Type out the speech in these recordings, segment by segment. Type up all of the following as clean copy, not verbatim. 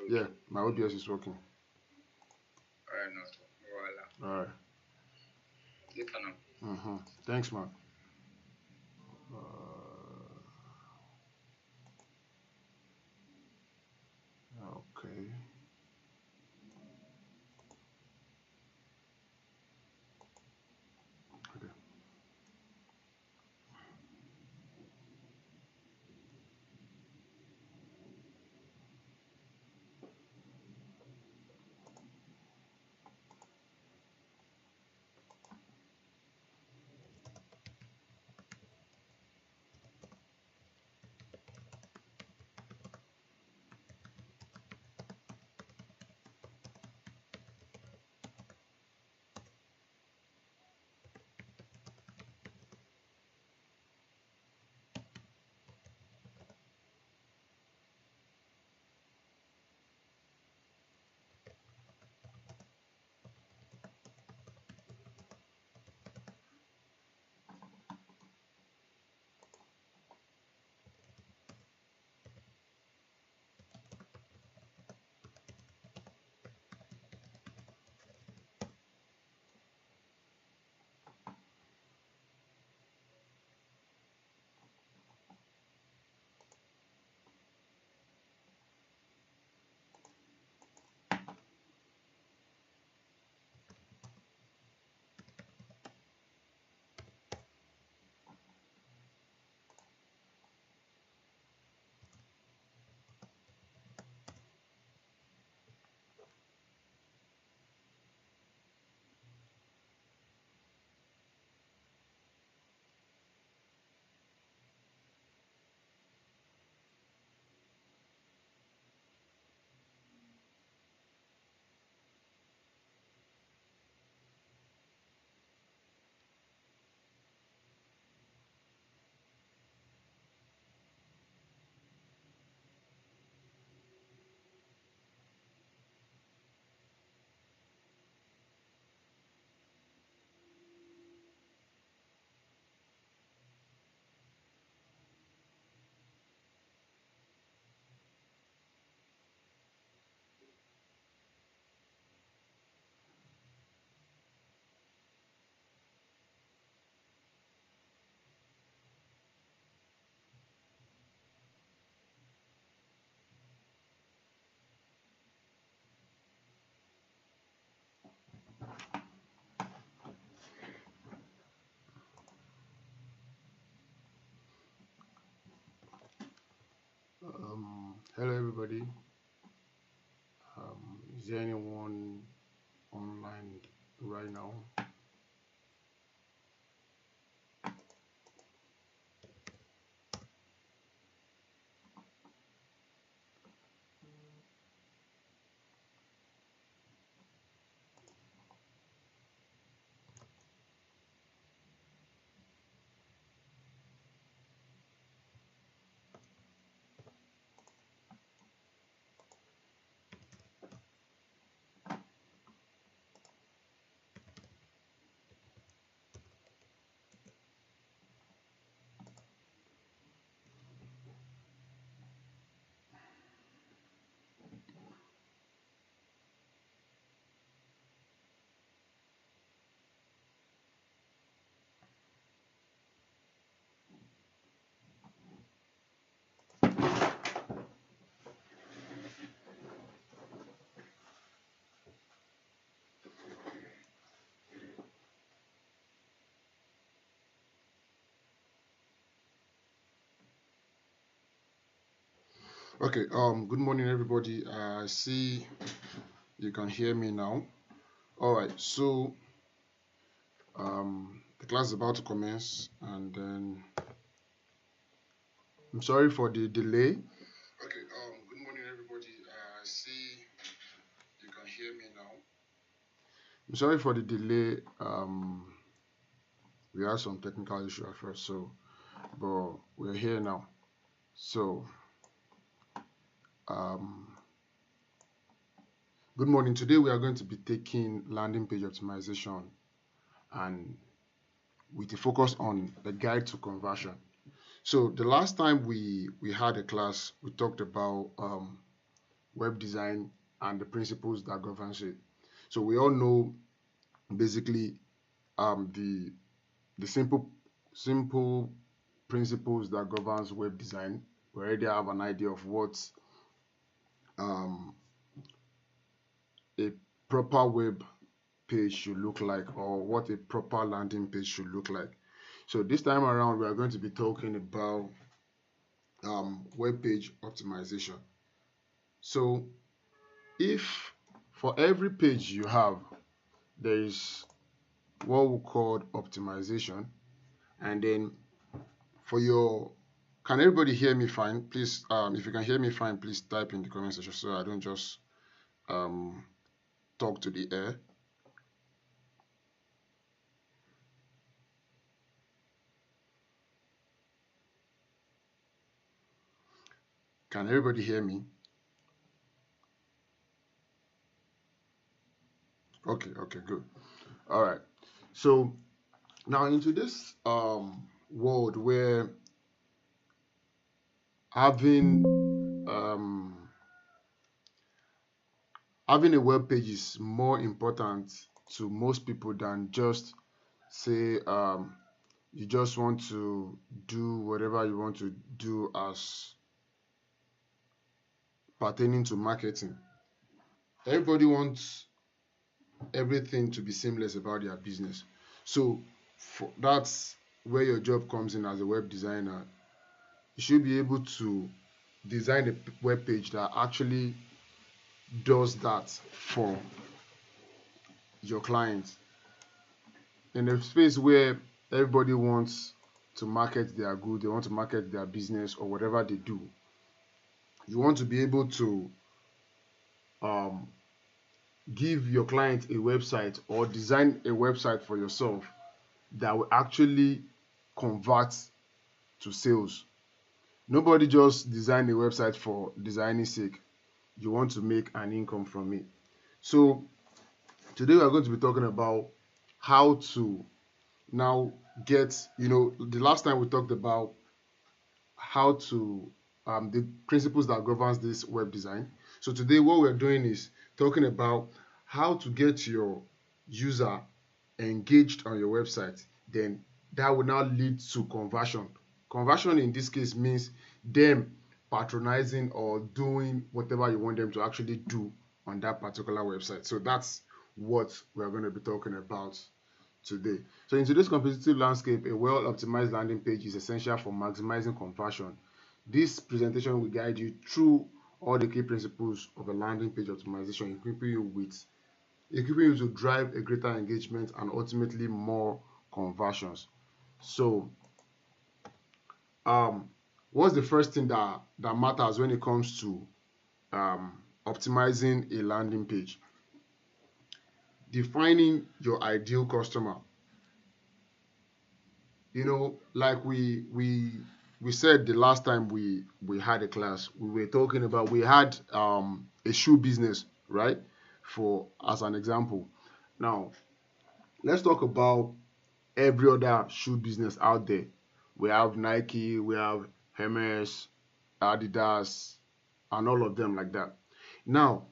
Yeah, my OBS is working. Alright, no, All right. later now. Thanks, man. Okay. Okay. Hello, everybody. Is there anyone online right now? Okay. Good morning, everybody. I see you can hear me now. All right. So, the class is about to commence, and then I'm sorry for the delay. Okay. Good morning, everybody. I see you can hear me now. I'm sorry for the delay. We had some technical issue at first, but we're here now. So, um, good morning. Today we are going to be taking landing page optimization and with a focus on the guide to conversion. So the last time we had a class, we talked about web design and the principles that governs it. So we all know basically the simple principles that governs web design. We already have an idea of what um, a proper web page should look like, or what a proper landing page should look like. So this time around, we are going to be talking about web page optimization. So if for every page you have, there is what we call optimization, and then for your, can everybody hear me fine? Please, if you can hear me fine, please type in the comment section so I don't just talk to the air. Can everybody hear me? Okay, good. All right. So now into this world where having having a web page is more important to most people than just say you just want to do whatever you want to do as pertaining to marketing. Everybody wants everything to be seamless about their business. So that's where your job comes in as a web designer. You should be able to design a web page that actually does that for your clients. In a space where everybody wants to market their good, they want to market their business or whatever they do, you want to be able to um, give your client a website or design a website for yourself that will actually convert to sales. Nobody just design a website for designing sake. You want to make an income from it. So today we are going to be talking about how to now get, the last time we talked about how to the principles that governs this web design. So today what we're doing is talking about how to get your user engaged on your website. Then that will now lead to conversion. Conversion in this case means them patronizing or doing whatever you want them to actually do on that particular website. So that's what we're going to be talking about today. So in today's competitive landscape, a well-optimized landing page is essential for maximizing conversion. This presentation will guide you through all the key principles of a landing page optimization, equipping you to drive a greater engagement and ultimately more conversions. So what's the first thing that matters when it comes to optimizing a landing page? Defining your ideal customer. Like we said the last time we had a class, we were talking about, we had a shoe business, right? For as an example. Now let's talk about every other shoe business out there. We have Nike, we have Hermes, Adidas, and all of them like that. Now,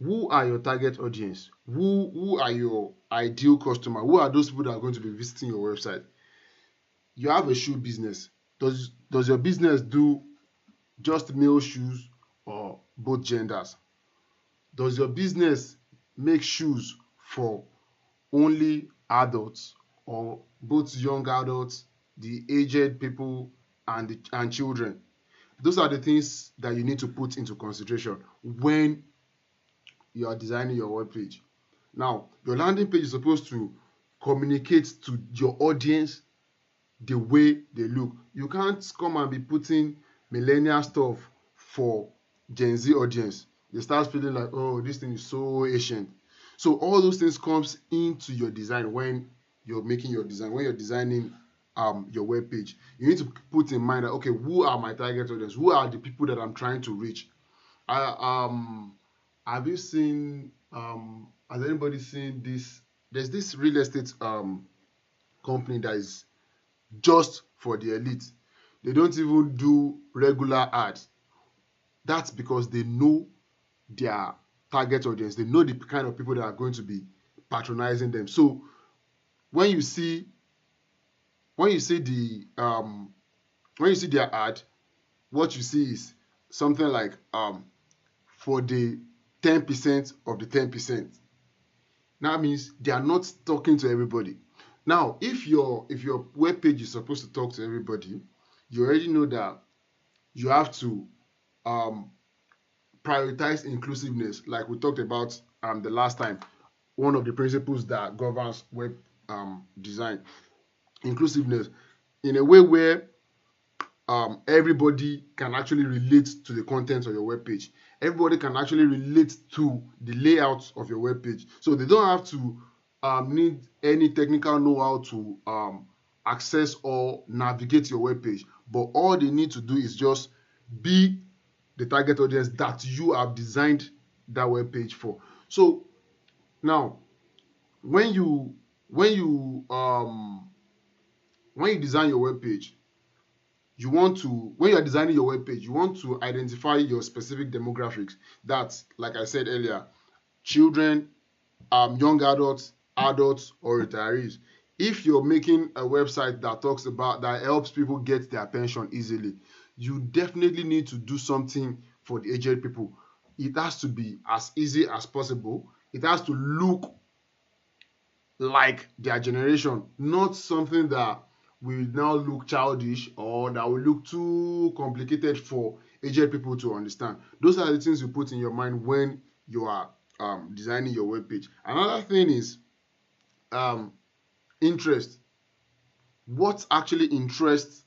who are your target audience? Who are your ideal customer? Who are those people that are going to be visiting your website? You have a shoe business. Does your business do just male shoes or both genders? Does your business make shoes for only adults or both young adults, the aged people, and children? Those are the things that you need to put into consideration when you are designing your web page. Now, your landing page is supposed to communicate to your audience the way they look. You can't come and be putting millennial stuff for Gen Z audience. They start feeling like, oh, this thing is so ancient. So all those things comes into your design when you're making your design, when you're designing your web page. You need to put in mind that, okay, who are my target audience? Who are the people that I'm trying to reach? Have you seen, has anybody seen this? There's this real estate company that is just for the elite. They don't even do regular ads. That's because they know their target audience. They know the kind of people that are going to be patronizing them. So when you see the when you see their ad, what you see is something like for the 10% of the 10%. That means they are not talking to everybody. Now, if your web page is supposed to talk to everybody, you already know that you have to prioritize inclusiveness, like we talked about the last time. One of the principles that governs web design, inclusiveness, in a way where everybody can actually relate to the content of your web page. Everybody can actually relate to the layout of your web page. So they don't have to need any technical know-how to access or navigate your web page. But all they need to do is just be the target audience that you have designed that web page for. So now, when you design your web page, when you are designing your web page, you want to identify your specific demographics. That's, like I said earlier, children, young adults, or retirees. If you're making a website that helps people get their attention easily, you definitely need to do something for the aged people. It has to be as easy as possible. It has to look like their generation, not something that will now look childish or that will look too complicated for aged people to understand. Those are the things you put in your mind when you are designing your web page. Another thing is interest. What actually interests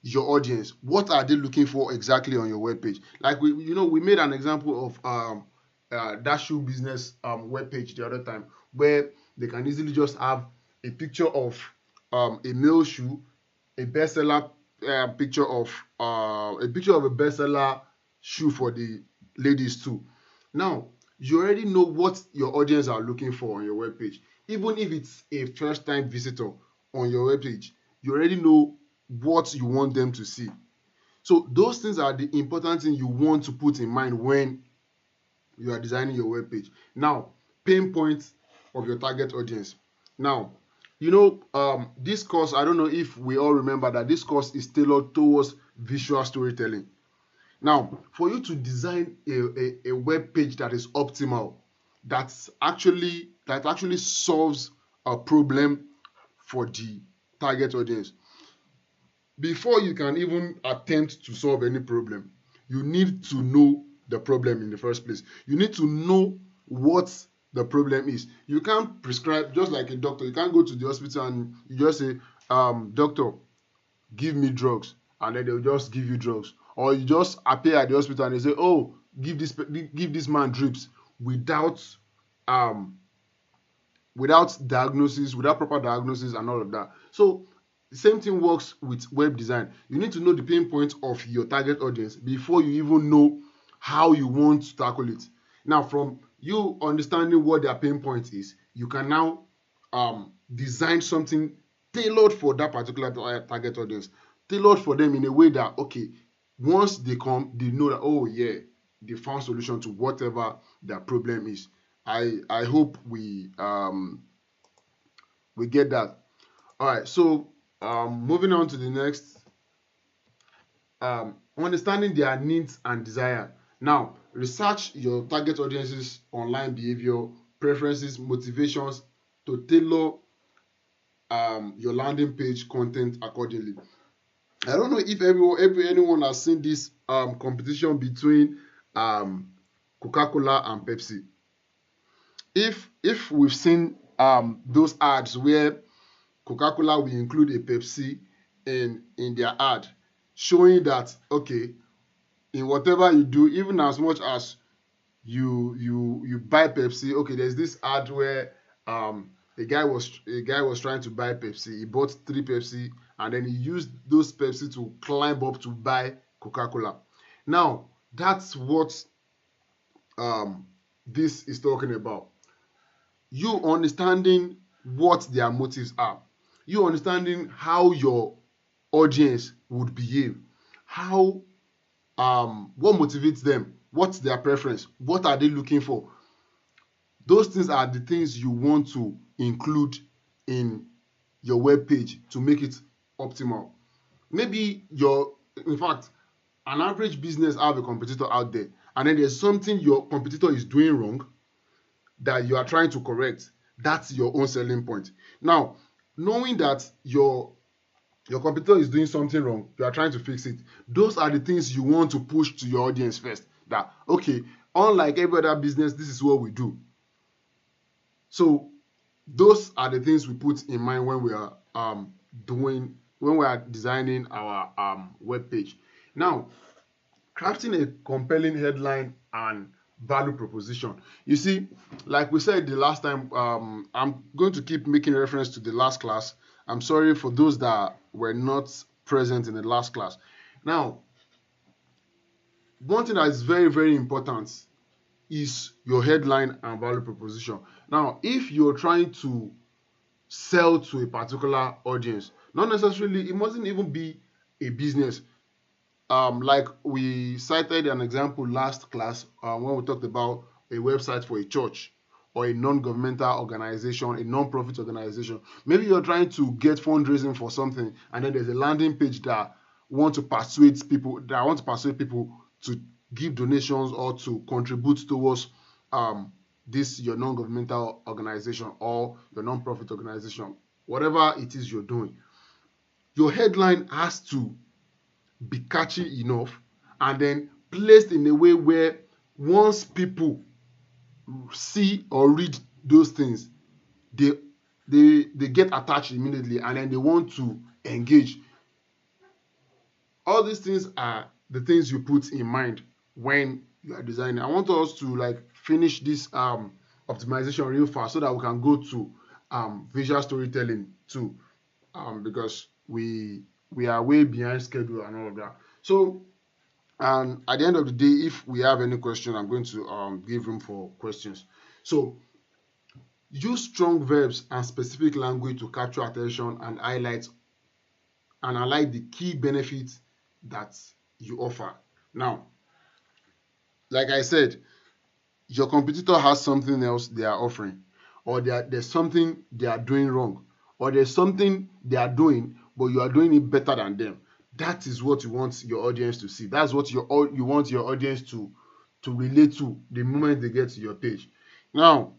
your audience? What are they looking for exactly on your web page? Like we made an example of that shoe business web page the other time, where they can easily just have a picture of a male shoe, a bestseller picture of a bestseller shoe for the ladies too. Now, you already know what your audience are looking for on your web page. Even if it's a first time visitor on your web page, you already know what you want them to see. So those things are the important thing you want to put in mind when you are designing your web page. Now, pain points of your target audience. Now, this course, I don't know if we all remember that this course is tailored towards visual storytelling. Now, for you to design a web page that is optimal, that actually solves a problem for the target audience, before you can even attempt to solve any problem, you need to know the problem in the first place. You need to know what the problem is. You can't prescribe, just like a doctor. You can't go to the hospital and you just say, doctor, give me drugs, and then they'll just give you drugs. Or you just appear at the hospital and they say, oh, give this man drips, without diagnosis, without proper diagnosis and all of that. So the same thing works with web design. You need to know the pain point of your target audience before you even know how you want to tackle it. Now, from you understanding what their pain point is, you can now design something tailored for that particular target audience, tailored for them in a way that, okay, once they come, they know that, oh yeah, they found solution to whatever their problem is. I hope we get that. All right, so moving on to the next, understanding their needs and desire. Now, research your target audience's online behavior, preferences, motivations to tailor your landing page content accordingly. I don't know if anyone has seen this competition between Coca-Cola and Pepsi. If we've seen those ads where Coca-Cola will include a Pepsi in their ad, showing that, okay, in whatever you do, even as much as you buy Pepsi, okay, there's this ad where a guy was trying to buy Pepsi. He bought 3 Pepsi and then he used those Pepsi to climb up to buy Coca-Cola. Now, that's what this is talking about. You understanding what their motives are. You understanding how your audience would behave. How what motivates them What's their preference? What are they looking for? Those things are the things you want to include in your web page to make it optimal. Maybe in fact, an average business have a competitor out there, and then there's something your competitor is doing wrong that you are trying to correct. That's your own selling point. Now, knowing that your competitor is doing something wrong, you are trying to fix it. Those are the things you want to push to your audience first. That, okay, unlike every other business, this is what we do. So those are the things we put in mind when we are designing our web page. Now, crafting a compelling headline and value proposition. You see, like we said the last time, I'm going to keep making reference to the last class. I'm sorry for those that were not present in the last class. Now, one thing that is very, very important is your headline and value proposition. Now, if you're trying to sell to a particular audience, not necessarily, it mustn't even be a business. Like we cited an example last class when we talked about a website for a church or a non-governmental organization, a non-profit organization. Maybe you're trying to get fundraising for something, and then there's a landing page that want to persuade people to give donations or to contribute towards this your non-governmental organization or your non-profit organization, whatever it is you're doing. Your headline has to be catchy enough and then placed in a way where once people see or read those things, they get attached immediately and then they want to engage. All these things are the things you put in mind when you are designing. I want us to finish this optimization real fast so that we can go to visual storytelling too, because we are way behind schedule and all of that. So, and at the end of the day, if we have any question, I'm going to give room for questions. So, use strong verbs and specific language to capture attention and highlight the key benefits that you offer. Now, like I said, your competitor has something else they are offering, or there's something they are doing wrong, or there's something they are doing, but you are doing it better than them. That is what you want your audience to see. That's what you want your audience to relate to the moment they get to your page. Now,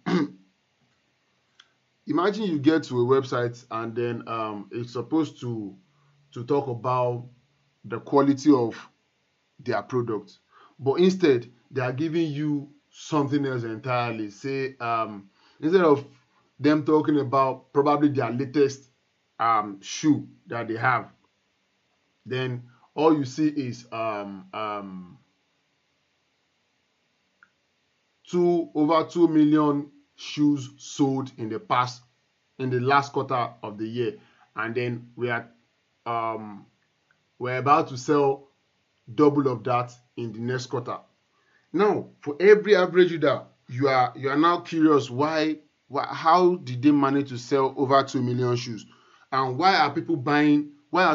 imagine you get to a website and then it's supposed to talk about the quality of their product, but instead they are giving you something else entirely. Say instead of them talking about probably their latest shoe that they have, then all you see is over 2 million shoes sold in the last quarter of the year, and then we're about to sell double of that in the next quarter. Now, for every average reader, you are now curious how did they manage to sell over 2 million shoes, and why are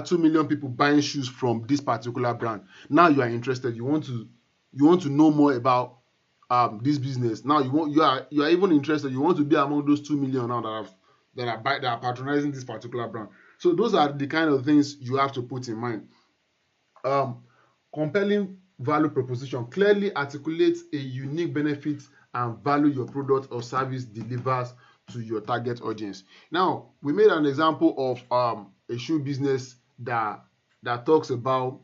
2 million people buying shoes from this particular brand? Now you are interested. You want to know more about this business. Now you are even interested. You want to be among those 2 million now that are patronizing this particular brand. So those are the kind of things you have to put in mind. Compelling value proposition clearly articulates a unique benefit and value your product or service delivers to your target audience. Now, we made an example of a shoe business that talks about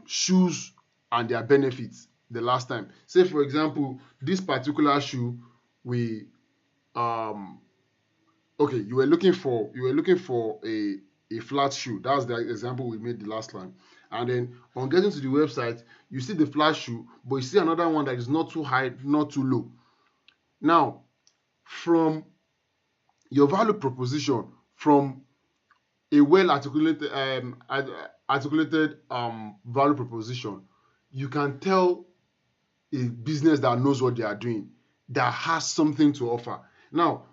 shoes and their benefits the last time. Say, for example, this particular shoe, you were looking for a flat shoe. That's the example we made the last time. And then on getting to the website, you see the flat shoe, but you see another one that is not too high, not too low. Now, from your value proposition, from a well articulated value proposition, you can tell a business that knows what they are doing, that has something to offer. Now,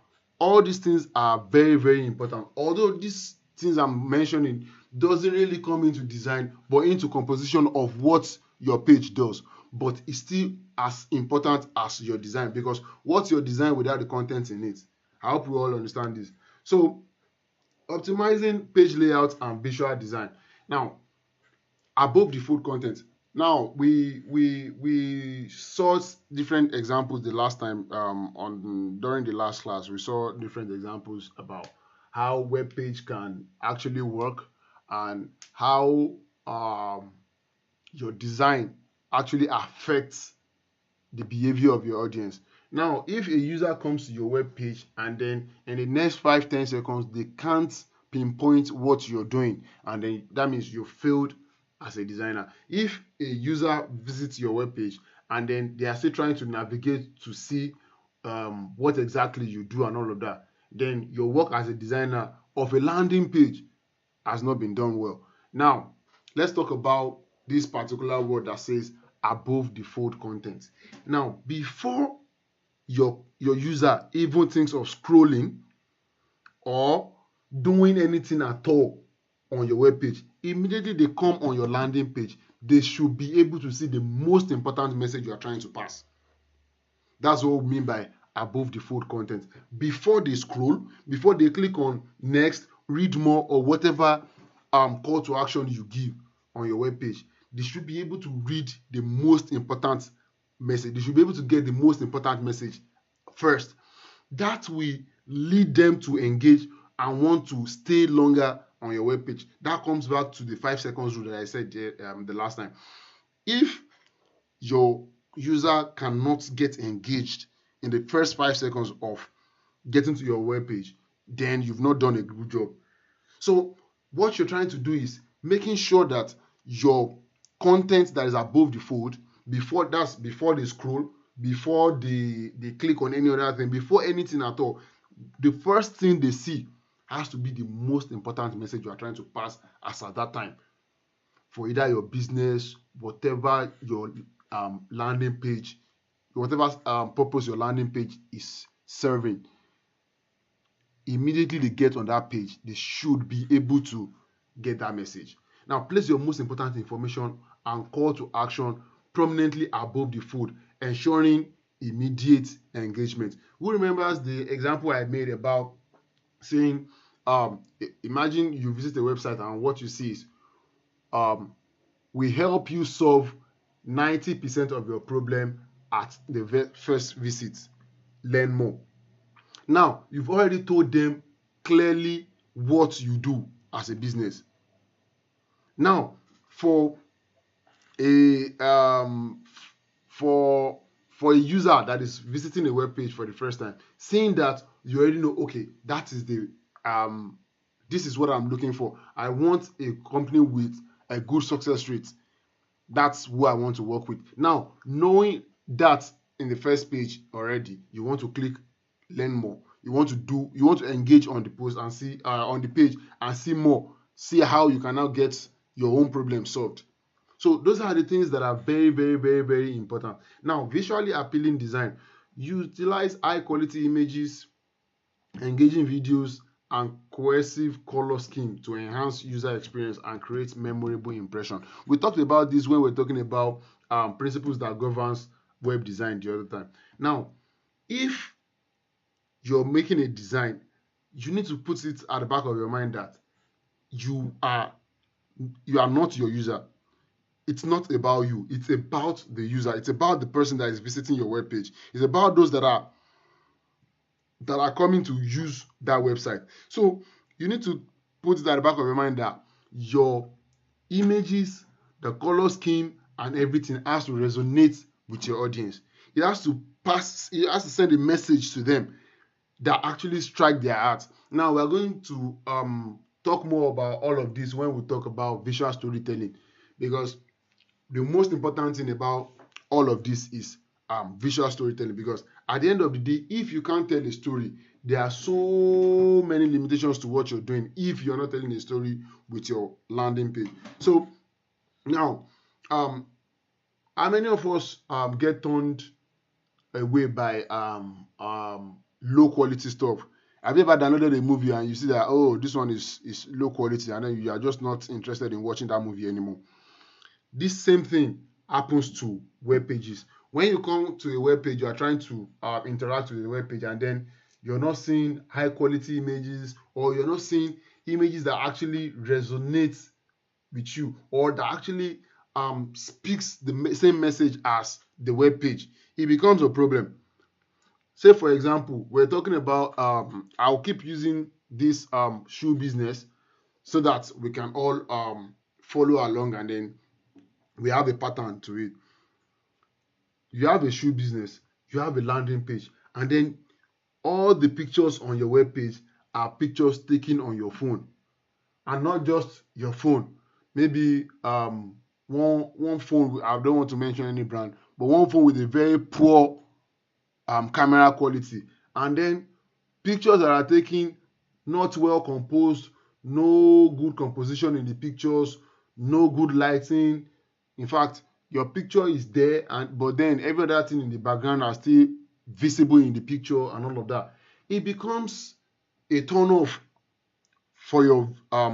all these things are very, very important. Although these things I'm mentioning doesn't really come into design, but into composition of what your page does. but it's still as important as your design, because what's your design without the content in it? I hope we all understand this. So optimizing page layout and visual design. Now, above the food content. Now we saw different examples the last time, on during the last class. We saw different examples about how web page can actually work, and how your design actually affects the behavior of your audience. Now, if a user comes to your web page and then in the next 5-10 seconds they can't pinpoint what you're doing, and then that means you failed as a designer. If a user visits your web page and then they are still trying to navigate to see what exactly you do and all of that, then your work as a designer of a landing page has not been done well. Now, let's talk about this particular word that says above the fold content. Now, before your user even thinks of scrolling or doing anything at all on your web page, immediately they come on your landing page, they should be able to see the most important message you are trying to pass. That's what we mean by above the fold content. Before they scroll, before they click on next, read more, or whatever call to action you give on your web page, they should be able to read the most important message. They should be able to get the most important message first. That will lead them to engage and want to stay longer on your web page. That comes back to the 5 seconds rule that I said the last time. If your user cannot get engaged in the first 5 seconds of getting to your web page, then you've not done a good job. So what you're trying to do is making sure that your content that is above the fold, before they scroll, before they click on any other thing, before anything at all, the first thing they see has to be the most important message you are trying to pass as at that time, for either your business, whatever your landing page, whatever purpose your landing page is serving. Immediately they get on that page, they should be able to get that message. Now, place your most important information and call to action prominently above the fold, ensuring immediate engagement. Who remembers the example I made about saying, imagine you visit a website and what you see is, we help you solve 90% of your problem at the first visit. Learn more. Now, you've already told them clearly what you do as a business. Now, for a user that is visiting a web page for the first time, seeing that you already know, okay, that is the this is what I'm looking for. I want a company with a good success rate. That's who I want to work with. Now, knowing that in the first page already, you want to click learn more. You want to engage on the post and see on the page and see more. See how you can now get your own problem solved. So those are the things that are very, very, very, very important. Now, visually appealing design. Utilize high quality images, engaging videos, and cohesive color scheme to enhance user experience and create memorable impression. We talked about this when we're talking about principles that governs web design the other time. Now, if you're making a design, you need to put it at the back of your mind that you are not your user. It's not about you. It's about the user. It's about the person that is visiting your web page. It's about those that are coming to use that website. So you need to put it at the back of your mind that your images, the color scheme, and everything has to resonate with your audience. It has to send a message to them that actually strike their heart. Now we're going to talk more about all of this when we talk about visual storytelling, because the most important thing about all of this is visual storytelling. Because at the end of the day, if you can't tell a story, there are so many limitations to what you're doing if you're not telling a story with your landing page. So now, how many of us get turned away by low quality stuff? Have you ever downloaded a movie and you see that, oh, this one is low quality, and then you are just not interested in watching that movie anymore? This same thing happens to web pages. When you come to a web page, you are trying to interact with the web page, and then you're not seeing high quality images, or you're not seeing images that actually resonate with you, or that actually speaks the same message as the web page, it becomes a problem. Say for example, we're talking about I'll keep using this shoe business so that we can all follow along, and then we have a pattern to it. You have a shoe business, you have a landing page, and then all the pictures on your web page are pictures taken on your phone, and not just your phone. Maybe one phone, I don't want to mention any brand, but one phone with a very poor camera quality, and then pictures that are taken not well composed, no good composition in the pictures, no good lighting. In fact, your picture is there, and but then every other thing in the background are still visible in the picture and all of that. It becomes a turn off for your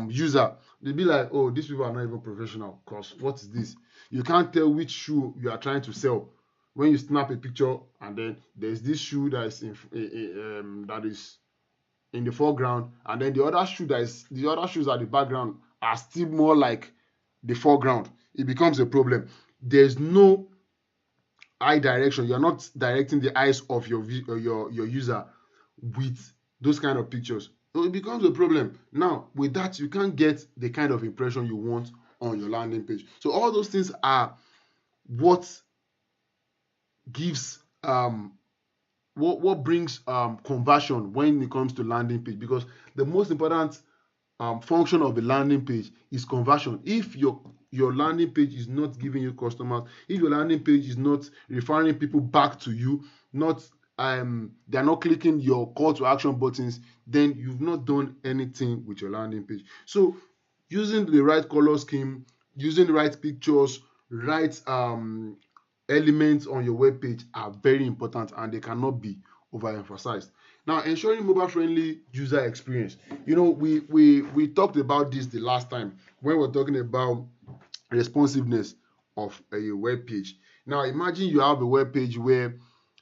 user. They'll be like, oh, these people are not even professional, because what is this? You can't tell which shoe you are trying to sell when you snap a picture, and then there's this shoe that is that is in the foreground, and then the other shoes at the background are still more like the foreground. It becomes a problem. There's no eye direction. You're not directing the eyes of your user with those kind of pictures. So it becomes a problem. Now, with that, you can't get the kind of impression you want on your landing page. So all those things are what gives what brings conversion when it comes to landing page, because the most important function of a landing page is conversion. If your landing page is not giving you customers, if your landing page is not referring people back to you, not they're not clicking your call to action buttons, then you've not done anything with your landing page. So using the right color scheme, using the right pictures, right elements on your web page are very important, and they cannot be overemphasized. Now, ensuring mobile friendly user experience. We talked about this the last time when we were talking about responsiveness of a web page. Now, imagine you have a web page where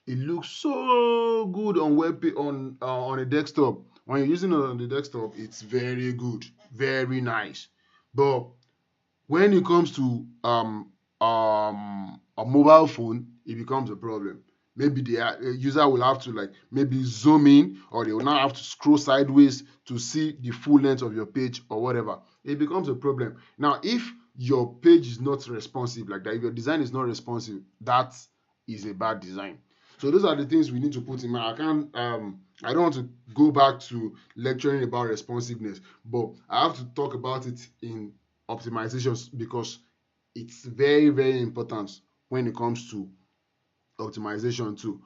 it looks so good on on a desktop. When you're using it on the desktop, it's very good, very nice. But when it comes to a mobile phone, it becomes a problem. Maybe the user will have to like maybe zoom in, or they will now have to scroll sideways to see the full length of your page or whatever. It becomes a problem. Now, if your page is not responsive like that, if your design is not responsive, that is a bad design. So those are the things we need to put in mind. I don't want to go back to lecturing about responsiveness, but I have to talk about it in optimizations, because it's very, very important when it comes to optimization too.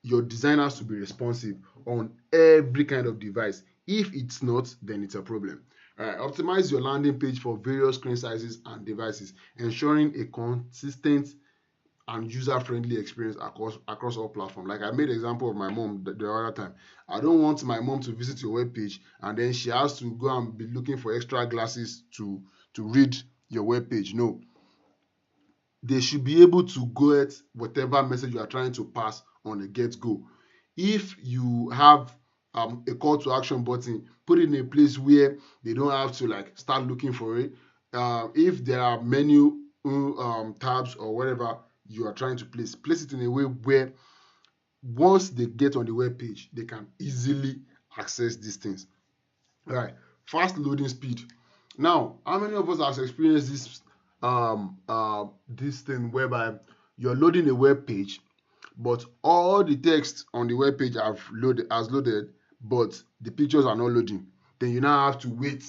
Your design has to be responsive on every kind of device. If it's not, then it's a problem. All right, optimize your landing page for various screen sizes and devices, ensuring a consistent and user-friendly experience across all platforms. Like I made an example of my mom the other time. I don't want my mom to visit your web page and then she has to go and be looking for extra glasses to read your web page. No, they should be able to get whatever message you are trying to pass on the get-go. If you have a call to action button, put it in a place where they don't have to like start looking for it. If there are menu tabs or whatever you are trying to place it in a way where once they get on the web page, they can easily access these things. All right, fast loading speed. Now, how many of us has experienced this thing whereby you're loading a web page, but all the text on the web page has loaded, but the pictures are not loading? Then you now have to wait,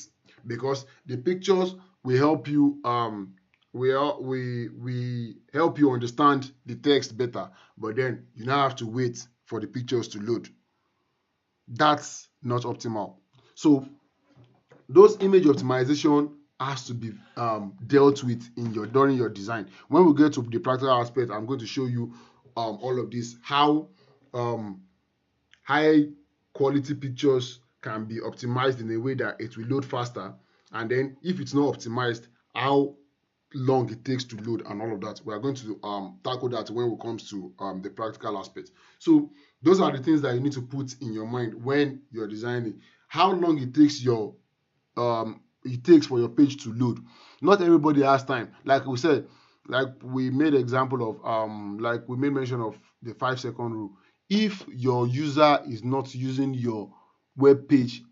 because the pictures will help you we help you understand the text better, but then you now have to wait for the pictures to load. That's not optimal. So those image optimization has to be dealt with during your design. When we get to the practical aspect, I'm going to show you all of this, how high quality pictures can be optimized in a way that it will load faster, and then if it's not optimized, how long it takes to load and all of that. We are going to tackle that when it comes to the practical aspect. So those are the things that you need to put in your mind when you're designing. How long it takes for your page to load. Not everybody has time. Like we said, like we made example of like we made mention of the 5 second rule. If your user is not using your web page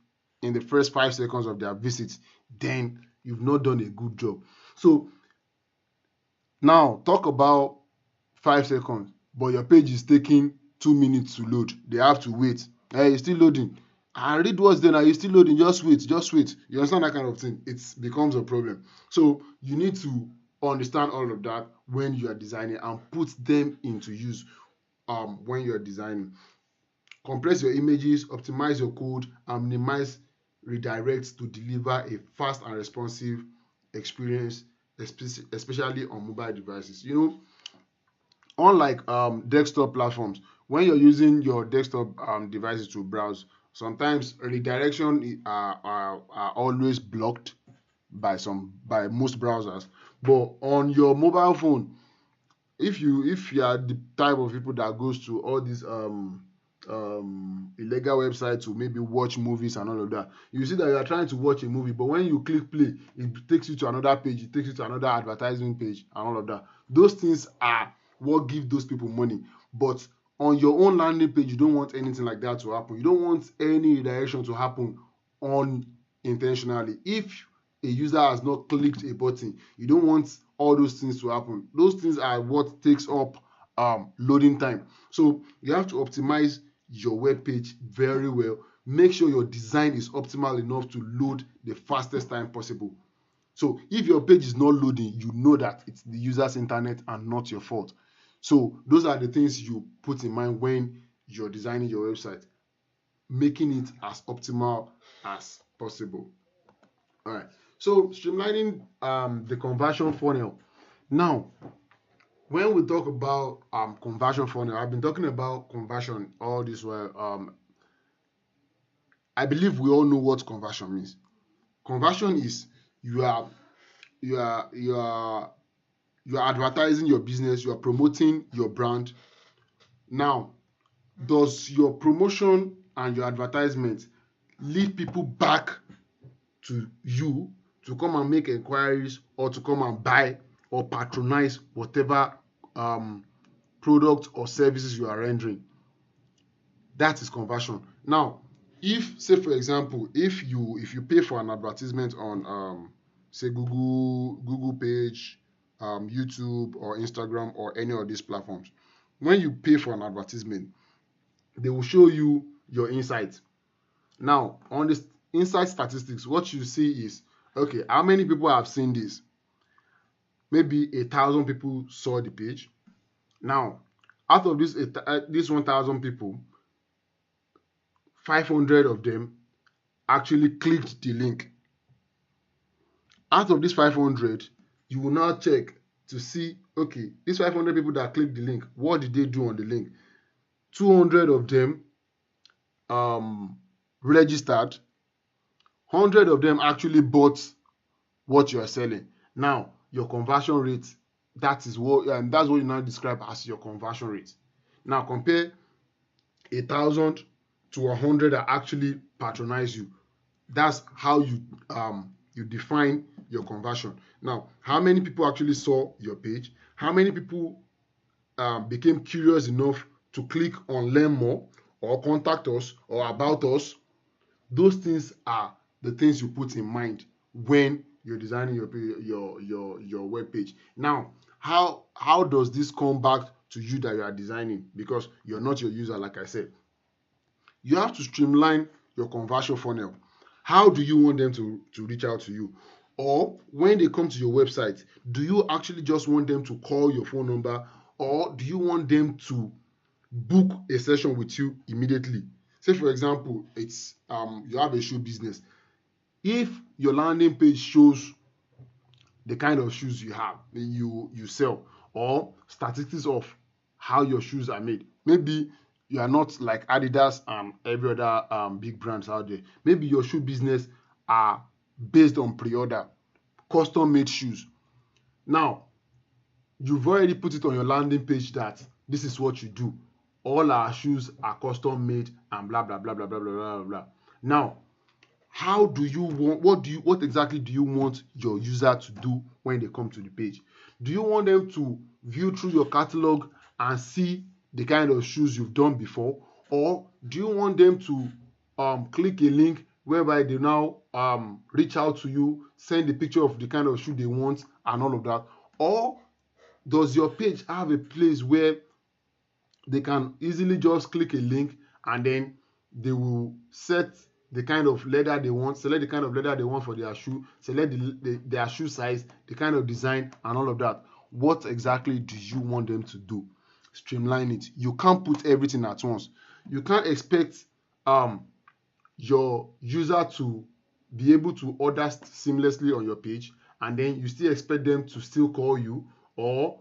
in the first 5 seconds of their visit, then you've not done a good job. So now talk about 5 seconds, but your page is taking 2 minutes to load. They have to wait. Hey, it's still loading. I read what's there now. You're still loading. Just wait. Just wait. You understand that kind of thing? It becomes a problem. So you need to understand all of that when you are designing and put them into use when you are designing. Compress your images, optimize your code, and minimize redirects to deliver a fast and responsive experience, especially on mobile devices. You know, unlike desktop platforms, when you're using your desktop devices to browse, sometimes redirection are always blocked by most browsers. But on your mobile phone, if you are the type of people that goes to all these illegal websites to maybe watch movies and all of that, you see that you are trying to watch a movie, but when you click play, it takes you to another page, it takes you to another advertising page and all of that. Those things are what give those people money. But on your own landing page, you don't want anything like that to happen. You don't want any redirection to happen unintentionally. If a user has not clicked a button, you don't want all those things to happen. Those things are what takes up loading time. So you have to optimize your web page very well. Make sure your design is optimal enough to load the fastest time possible. So if your page is not loading, you know that it's the user's internet and not your fault. So those are the things you put in mind when you're designing your website, making it as optimal as possible. All right. So streamlining the conversion funnel. Now, when we talk about conversion funnel, I've been talking about conversion all this while. I believe we all know what conversion means. Conversion is you are you are you are you are advertising your business, you are promoting your brand. Now, does your promotion and your advertisement lead people back to you to come and make inquiries or to come and buy or patronize whatever product or services you are rendering? That is conversion. Now, if say for example, if you pay for an advertisement on say Google page, YouTube or Instagram or any of these platforms, when you pay for an advertisement, they will show you your insights. Now, on the insight statistics, what you see is, okay, how many people have seen this? Maybe 1,000 people saw the page. Now, out of this 1,000 people, 500 of them actually clicked the link. Out of this 500, you will now check to see, okay, these 500 people that clicked the link, what did they do on the link? 200 of them registered. 100 of them actually bought what you are selling. Now, your conversion rate, that's what you now describe as your conversion rate. Now, compare 1,000 to 100 that actually patronize you. That's how you define your conversion. Now, how many people actually saw your page? How many people became curious enough to click on learn more or contact us or about us? Those things are the things you put in mind when you're designing your web page. Now, how does this come back to you that you are designing? Because you're not your user, like I said. You have to streamline your conversion funnel. How do you want them to reach out to you? Or when they come to your website, do you actually just want them to call your phone number, or do you want them to book a session with you immediately? Say for example, it's you have a shoe business. If your landing page shows the kind of shoes you sell, or statistics of how your shoes are made, maybe you are not like Adidas and every other big brands out there. Maybe your shoe business are based on pre-order, custom made shoes. Now, you've already put it on your landing page that this is what you do. All our shoes are custom made and blah blah blah blah blah blah blah blah. Now, how do you want, what exactly do you want your user to do when they come to the page? Do you want them to view through your catalog and see the kind of shoes you've done before, or do you want them to click a link whereby they now reach out to you, send a picture of the kind of shoe they want and all of that? Or does your page have a place where they can easily just click a link and then they will set the kind of leather they want, select the kind of leather they want for their shoe, select their shoe size, the kind of design and all of that? What exactly do you want them to do? Streamline it. You can't put everything at once. You can't expect your user to be able to order seamlessly on your page and then you still expect them to still call you, or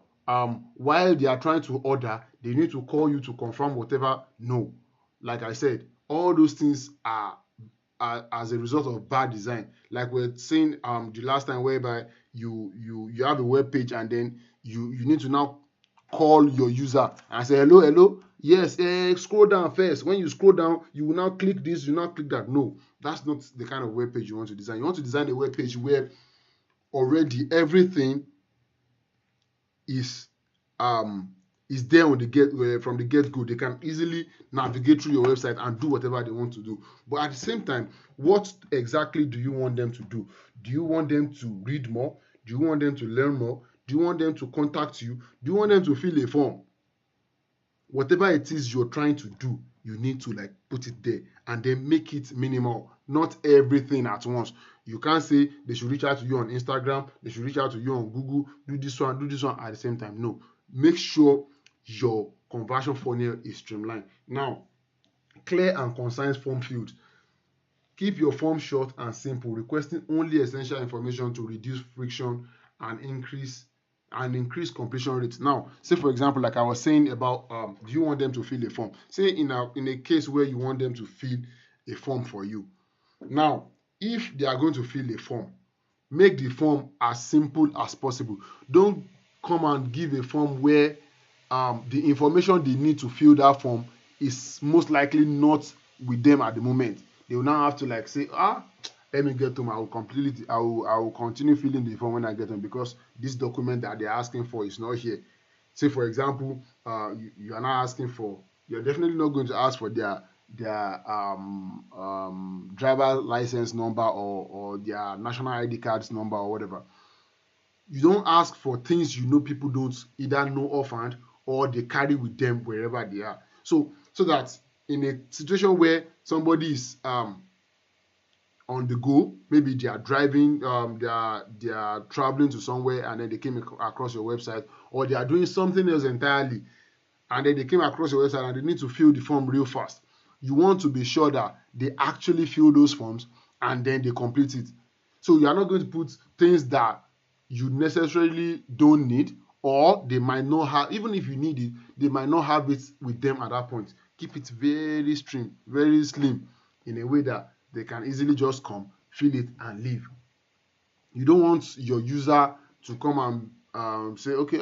while they are trying to order they need to call you to confirm whatever. No, like I said, all those things are as a result of bad design. Like we're saying the last time, whereby you have a web page and then you need to now call your user and say hello, yes, scroll down first. When you scroll down, you will now click this, you now click that. No, that's not the kind of web page you want to design. You want to design a web page where already everything is there on the from the get-go. They can easily navigate through your website and do whatever they want to do. But at the same time, what exactly do you want them to do? Do you want them to read more? Do you want them to learn more? Do you want them to contact you? Do you want them to fill a form? Whatever it is you're trying to do, you need to like put it there and then make it minimal, not everything at once. You can't say they should reach out to you on Instagram, they should reach out to you on Google, do this one at the same time. No, make sure your conversion funnel is streamlined. Now, clear and concise form field. Keep your form short and simple, requesting only essential information to reduce friction and increase completion rate. Now, say for example, like I was saying about do you want them to fill a form? Say in a case where you want them to fill a form for you. Now, if they are going to fill a form, make the form as simple as possible. Don't come and give a form where the information they need to fill that form is most likely not with them at the moment. They will now have to like say, let me get home, I will continue filling the form when I get home, because this document that they're asking for is not here. Say for example, you are not asking for, you're definitely not going to ask for their driver license number or their national ID cards number or whatever. You don't ask for things you know people don't either know offhand or they carry with them wherever they are. So that in a situation where somebody is on the go, maybe they are driving, they are traveling to somewhere and then they came across your website, or they are doing something else entirely and then they came across your website and they need to fill the form real fast. You want to be sure that they actually fill those forms and then they complete it. So you are not going to put things that you necessarily don't need, or they might not have, even if you need it, they might not have it with them at that point. Keep it very slim in a way that they can easily just come, fill it and leave. You don't want your user to come and say, okay,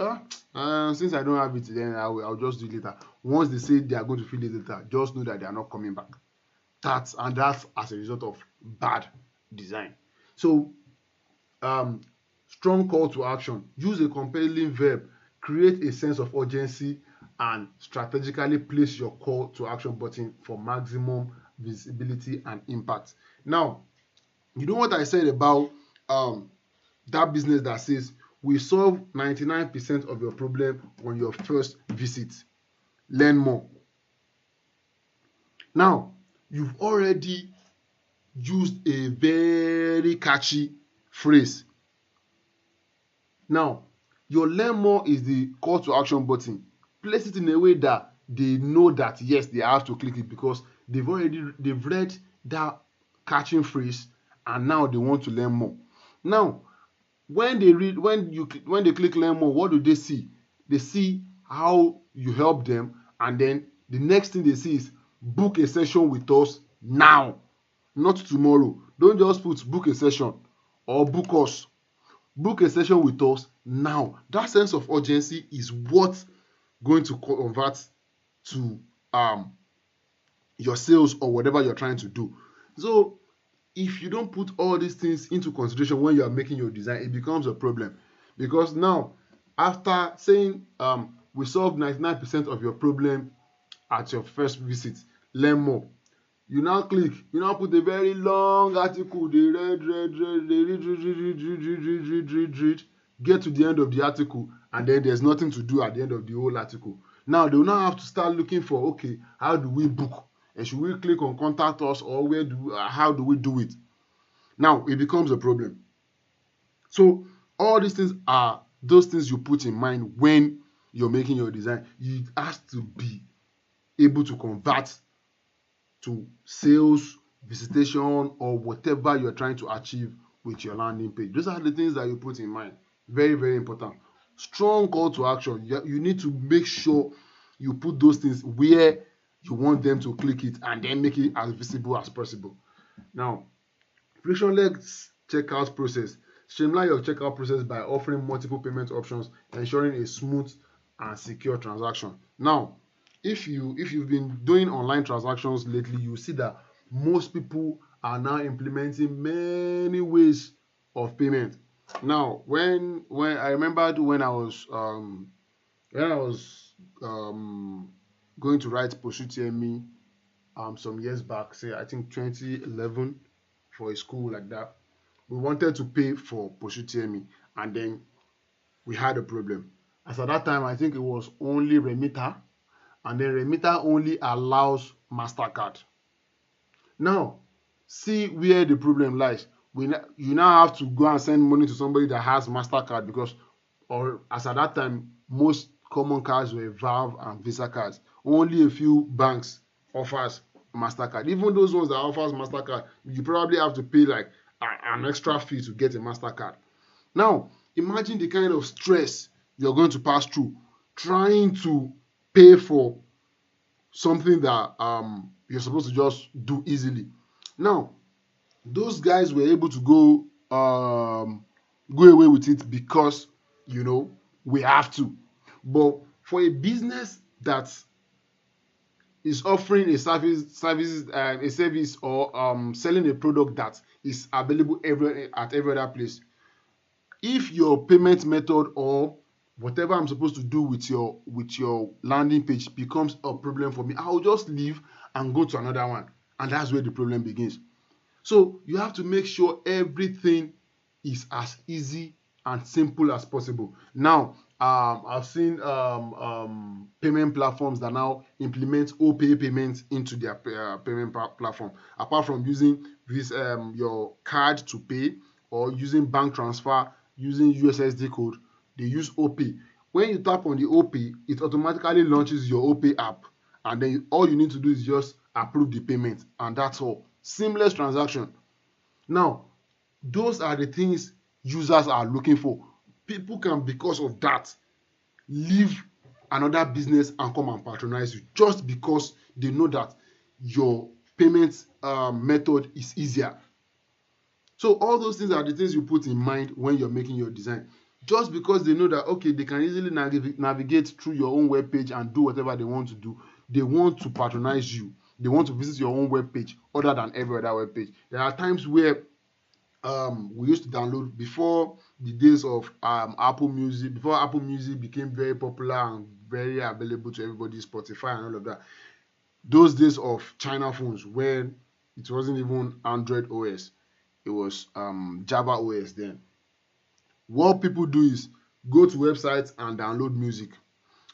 since I don't have it, then I'll just do it later. Once they say they are going to fill it later, just know that they are not coming back. That's as a result of bad design. So strong call to action. Use a compelling verb. Create a sense of urgency and strategically place your call to action button for maximum visibility and impact. Now, you know what I said about that business that says we solve 99% of your problem on your first visit. Learn more. Now, you've already used a very catchy phrase. Now, your learn more is the call to action button. Place it in a way that they know that yes, they have to click it, because they've read that catching phrase and now they want to learn more. Now, when they click learn more, what do they see? They see how you help them, and then the next thing they see is book a session with us now, not tomorrow. Don't just put book a session or book us. book a session with us now. That sense of urgency is what's going to convert to your sales or whatever you're trying to do. So if you don't put all these things into consideration when you are making your design, it becomes a problem. Because now, after saying we solved 99% of your problem at your first visit, learn more. You now click, you now put a very long article, they read, get to the end of the article, and then there's nothing to do at the end of the whole article. Now they will now have to start looking for, okay, how do we book? And should we click on contact us, or how do we do it? Now it becomes a problem. So all these things are those things you put in mind when you're making your design. It has to be able to convert to sales, visitation, or whatever you're trying to achieve with your landing page. Those are the things that you put in mind. Very, very important. Strong call to action. You need to make sure you put those things where you want them to click it, and then make it as visible as possible. Now, frictionless checkout process. Streamline your checkout process by offering multiple payment options, ensuring a smooth and secure transaction. Now, if you've been doing online transactions lately, you see that most people are now implementing many ways of payment. Now, when I remembered when I was going to write Poshutemi some years back, say I think 2011, for a school like that, we wanted to pay for Poshutemi, and then we had a problem. As at that time, I think it was only Remitter, and then Remitter only allows MasterCard. Now, see where the problem lies. You now have to go and send money to somebody that has MasterCard, because, or as at that time, most common cards were Valve and Visa cards. Only a few banks offers MasterCard. Even those ones that offers MasterCard, you probably have to pay like an extra fee to get a MasterCard. Now, imagine the kind of stress you're going to pass through trying to pay for something that you're supposed to just do easily. Now, those guys were able to go away with it because we have to. But for a business that is offering a service or selling a product that is available at every other place, if your payment method or whatever I'm supposed to do with your landing page becomes a problem for me, I'll just leave and go to another one, and that's where the problem begins. So you have to make sure everything is as easy and simple as possible. Now, I've seen payment platforms that now implement OPay payments into their payment platform. Apart from using this your card to pay, or using bank transfer, using USSD code, they use OPay. When you tap on the OPay, it automatically launches your OPay app, and then all you need to do is just approve the payment, and that's all. Seamless transaction. Now, those are the things users are looking for. People can, because of that, leave another business and come and patronize you, just because they know that your payment method is easier. So all those things are the things you put in mind when you're making your design. Just because they know that, okay, they can easily navigate through your own web page and do whatever they want to do, they want to patronize you. They want to visit your own web page other than every other web page. There are times where we used to download, before the days of Apple Music, before Apple Music became very popular and very available to everybody, Spotify and all of that. Those days of China phones, when it wasn't even Android OS, it was Java OS then. What people do is go to websites and download music.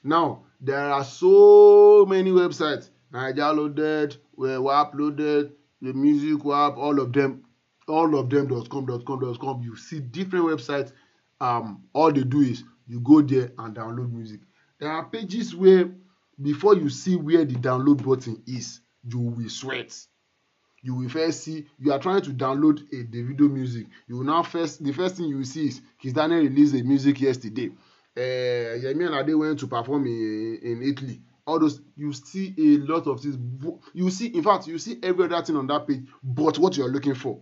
Now, there are so many websites. I downloaded, were uploaded, the music web, all of them .com. You see different websites. All they do is you go there and download music. There are pages where before you see where the download button is, you will sweat. You will first see, you are trying to download a Davido music. You will now the first thing you will see is Kiss Daniel released a music yesterday. Yemi and Ade went to perform in Italy. All those, you see a lot of things. You see, in fact, you see every other thing on that page but what you are looking for.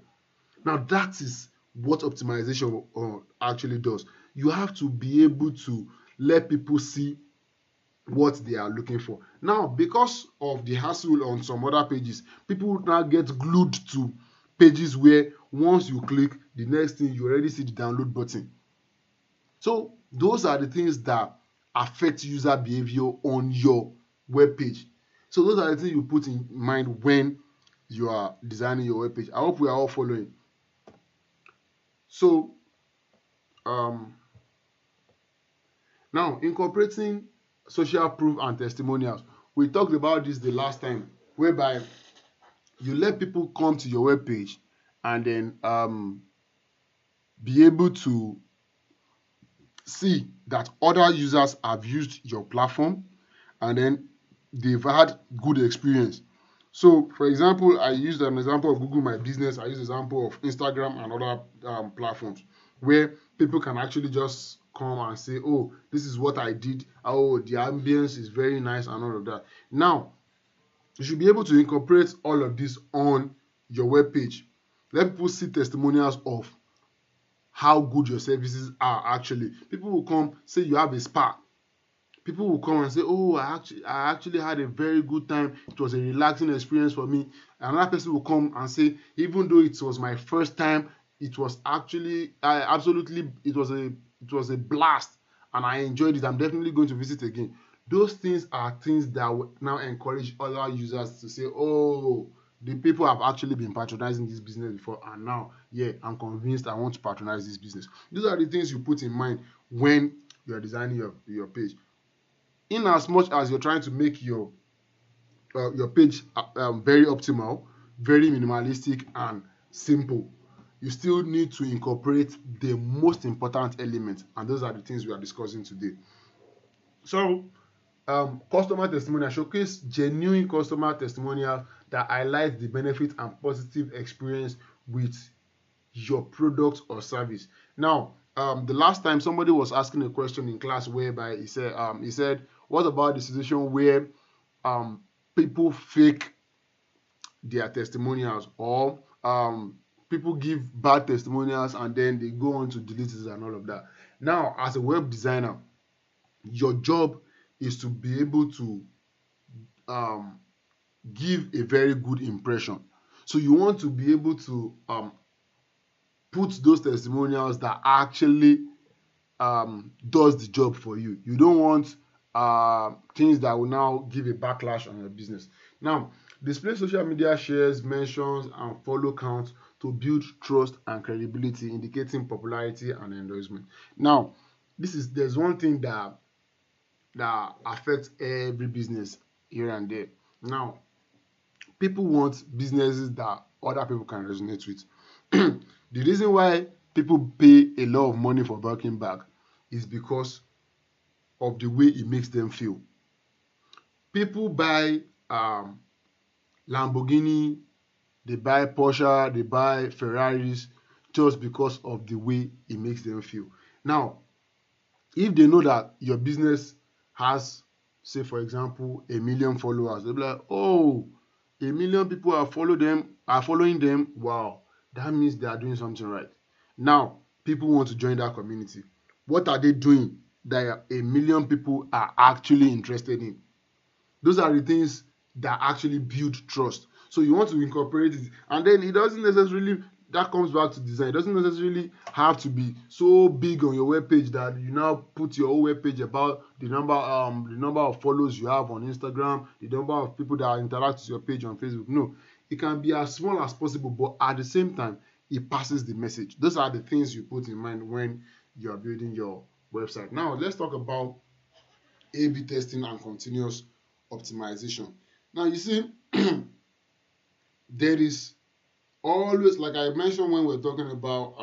Now, that is what optimization actually does. You have to be able to let people see what they are looking for. Now, because of the hassle on some other pages, people now get glued to pages where once you click, the next thing you already see the download button. So those are the things that affect user behavior on your web page. So those are the things you put in mind when you are designing your web page. I hope we are all following. So um, now incorporating social proof and testimonials. We talked about this the last time, whereby you let people come to your web page and then be able to see that other users have used your platform and then they've had good experience. So, for example, I used an example of Google My Business. I used an example of Instagram and other platforms where people can actually just come and say, "Oh, this is what I did. Oh, the ambience is very nice," and all of that. Now, you should be able to incorporate all of this on your web page. Let people see testimonials of how good your services are actually. People will come, say you have a spa. People will come and say, "Oh, I actually had a very good time. It was a relaxing experience for me." Another person will come and say, "Even though it was my first time, it was actually absolutely it was a blast and I enjoyed it. I'm definitely going to visit again." Those things are things that will now encourage other users to say, "Oh, the people have actually been patronizing this business before, and now, yeah, I'm convinced I want to patronize this business." These are the things you put in mind when you are designing your page. In as much as you're trying to make your page very optimal, very minimalistic and simple, you still need to incorporate the most important elements, and those are the things we are discussing today. So customer testimonial showcase genuine customer testimonial that highlight the benefit and positive experience with your product or service. Now, the last time somebody was asking a question in class whereby he said, what about the situation where um, people fake their testimonials, or people give bad testimonials and then they go on to delete it and all of that. Now, as a web designer, your job is to be able to um, give a very good impression. So you want to be able to put those testimonials that actually does the job for you. You don't want things that will now give a backlash on your business. Now, display social media shares, mentions, and follow counts to build trust and credibility, indicating popularity and endorsement. Now, there's one thing that affects every business here and there. Now, people want businesses that other people can resonate with. The reason why people pay a lot of money for Birkin bag is because of the way it makes them feel. People buy Lamborghini, they buy Porsche, they buy Ferraris just because of the way it makes them feel. Now, if they know that your business has, say for example, 1 million followers, they'll be like, "Oh, 1 million people are following them. Wow, that means they are doing something right." Now, people want to join that community. What are they doing that 1 million people are actually interested in? Those are the things that actually build trust. So you want to incorporate it, and then it doesn't necessarily, that comes back to design. It doesn't necessarily have to be so big on your web page that you now put your whole web page about the number of followers you have on Instagram, the number of people that interact with your page on Facebook. No, it can be as small as possible, but at the same time, it passes the message. Those are the things you put in mind when you are building your website. Now, let's talk about A/B testing and continuous optimization. Now, you see, there is always, like I mentioned when we're talking about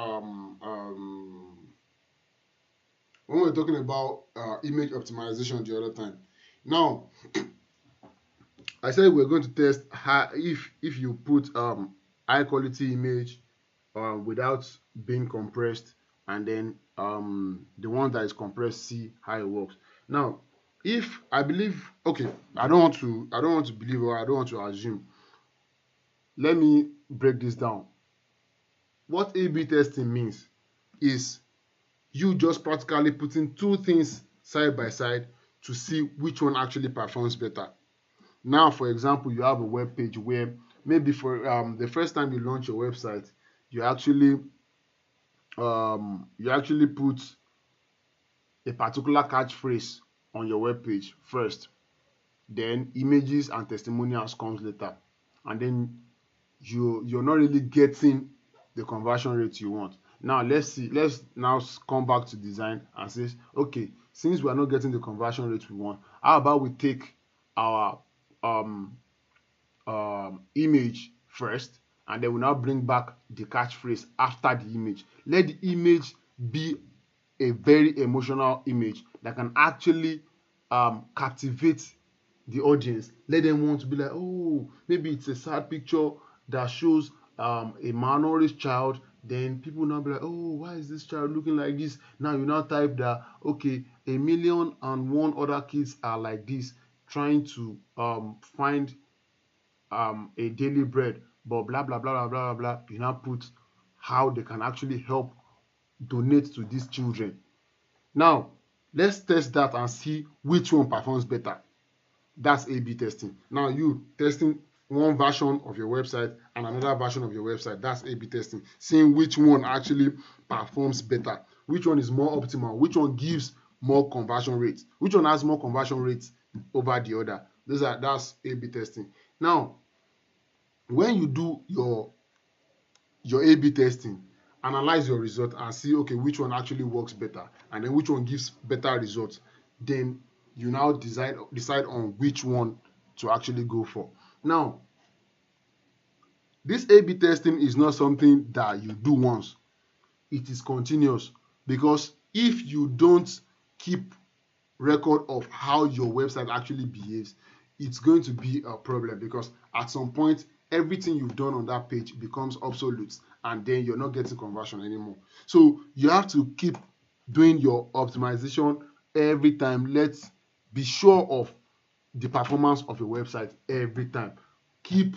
image optimization the other time. Now, I said we're going to test how, if you put high quality image without being compressed, and then the one that is compressed, see how it works. Now, if I believe, okay, I don't want to believe, or I don't want to assume. Let me break this down. what A/B testing means is you just practically putting two things side by side to see which one actually performs better. Now, for example, you have a web page where maybe for the first time you launch your website, you actually put a particular catchphrase on your web page first, then images and testimonials comes later, and then you're not really getting the conversion rate you want. Now let's now come back to design and say, okay, since we are not getting the conversion rate we want, how about we take our image first, and then we now bring back the catchphrase after the image. Let the image be a very emotional image that can actually captivate the audience. Let them want to be like, oh, maybe it's a sad picture that shows a malnourished child. Then people now be like, oh, why is this child looking like this? Now you now type that, okay, 1,000,001 other kids are like this, trying to find a daily bread, but blah blah blah blah blah blah. You now put how they can actually help donate to these children. Now let's test that and see which one performs better. That's A/B testing. Now you testing one version of your website and another version of your website. That's A/B testing. Seeing which one actually performs better, which one is more optimal, which one gives more conversion rates, which one has more conversion rates over the other. That's A/B testing. Now, when you do your A/B testing, analyze your result and see, okay, which one actually works better, and then which one gives better results. Then you now decide on which one to actually go for. Now, this A/B testing is not something that you do once. It is continuous, because if you don't keep record of how your website actually behaves, it's going to be a problem, because at some point everything you've done on that page becomes obsolete, and then you're not getting conversion anymore. So you have to keep doing your optimization every time. Let's be sure of the performance of your website every time. Keep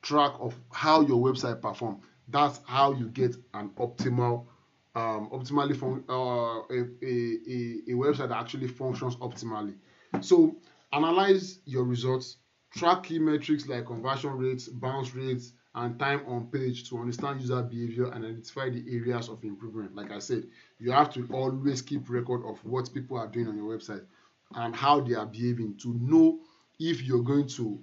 track of how your website performs. That's how you get an optimally a website that actually functions optimally. So analyze your results, track key metrics like conversion rates, bounce rates, and time on page to understand user behavior and identify the areas of improvement. Like I said, you have to always keep record of what people are doing on your website and how they are behaving, to know if you're going to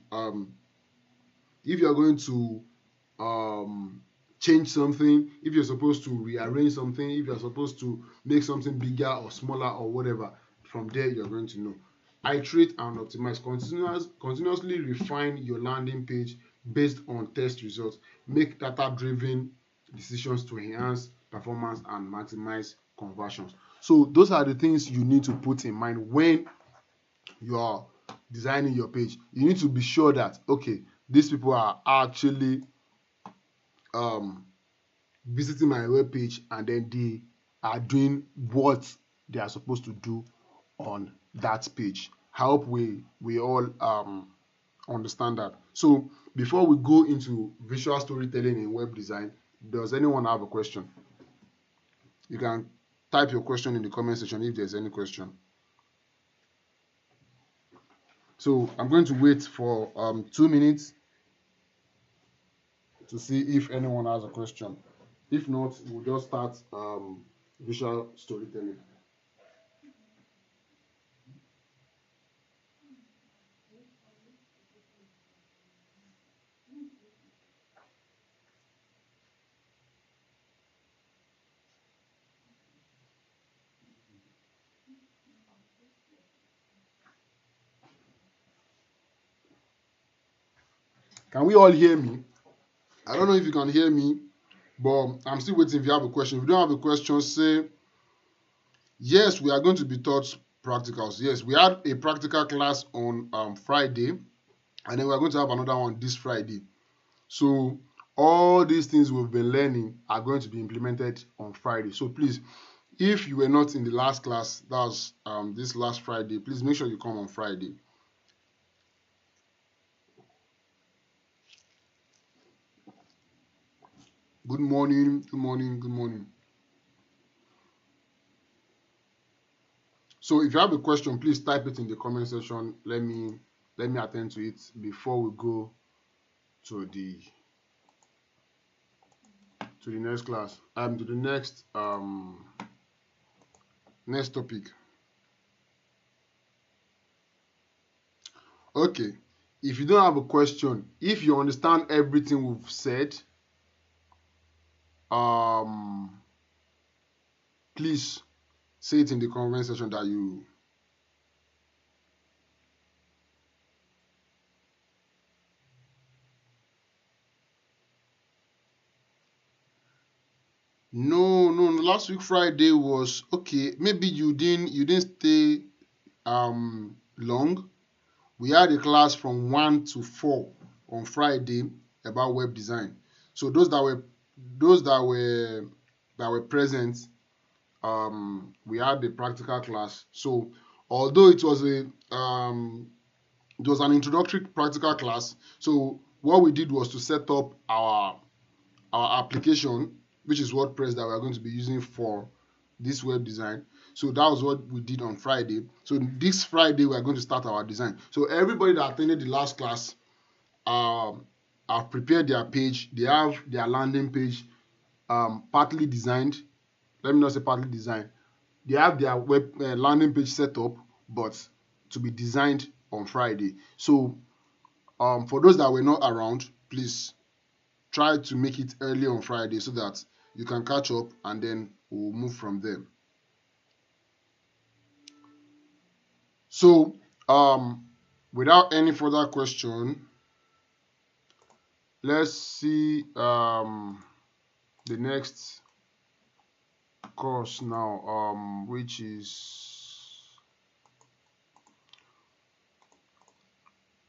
change something, if you're supposed to rearrange something, if you're supposed to make something bigger or smaller or whatever. From there, you're going to know. Iterate and optimize. Continuously refine your landing page based on test results. Make data-driven decisions to enhance performance and maximize conversions. So those are the things you need to put in mind when you are designing your page. You need to be sure that, okay, these people are actually visiting my web page, and then they are doing what they are supposed to do on that page. I hope we all understand that. So before we go into visual storytelling in web design, does anyone have a question? You can type your question in the comment section if there's any question. So I'm going to wait for 2 minutes to see if anyone has a question. If not, we'll just start visual storytelling. Can we all hear me? I don't know if you can hear me, but I'm still waiting. If you have a question, if you don't have a question, say yes. We are going to be taught practicals. Yes, we had a practical class on Friday, and then we are going to have another one this Friday. So all these things we've been learning are going to be implemented on Friday. So please, if you were not in the last class, that was this last Friday, please make sure you come on Friday. Good morning. Good morning. Good morning. So if you have a question, please type it in the comment section. Let me attend to it before we go to the next class. To the next topic. Okay. If you don't have a question, if you understand everything we've said, please say it in the comment section that you. No, no, no, last week Friday was okay. Maybe you didn't stay long. We had a class from 1 to 4 on Friday about web design. So those that were present, we had the practical class. So although it was an introductory practical class, so what we did was to set up our application, which is WordPress that we are going to be using for this web design. So that was what we did on Friday. So this Friday we are going to start our design. So everybody that attended the last class have prepared their page. They have their landing page partly designed. Let me not say partly designed. They have their web landing page set up, but to be designed on Friday. So for those that were not around, please try to make it early on Friday so that you can catch up and then we'll move from there. So without any further question, let's see the next course now, which is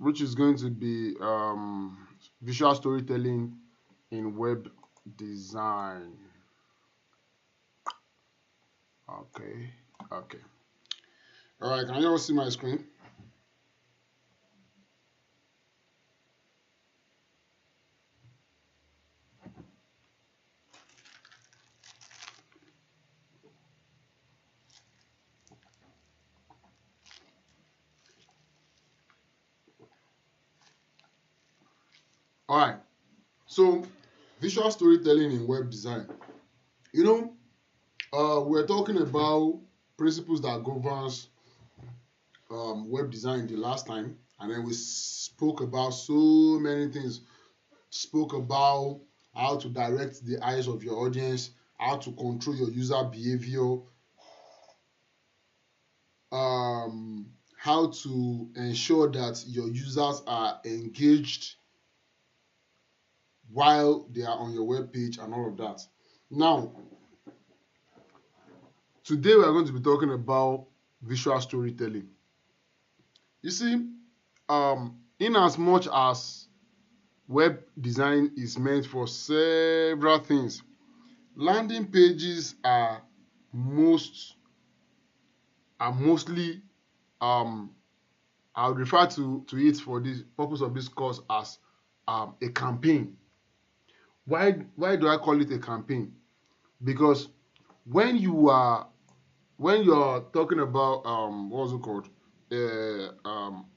going to be visual storytelling in web design. Okay. All right, can you all see my screen? All right. So visual storytelling in web design. We're talking about principles that governs web design the last time, and then we spoke about so many things. Spoke about how to direct the eyes of your audience, how to control your user behavior, how to ensure that your users are engaged while they are on your web page and all of that. Now, today we are going to be talking about visual storytelling. You see, in as much as web design is meant for several things, landing pages are mostly I would refer to it for the purpose of this course as a campaign. Why do I call it a campaign? Because when you're talking about what's it called, a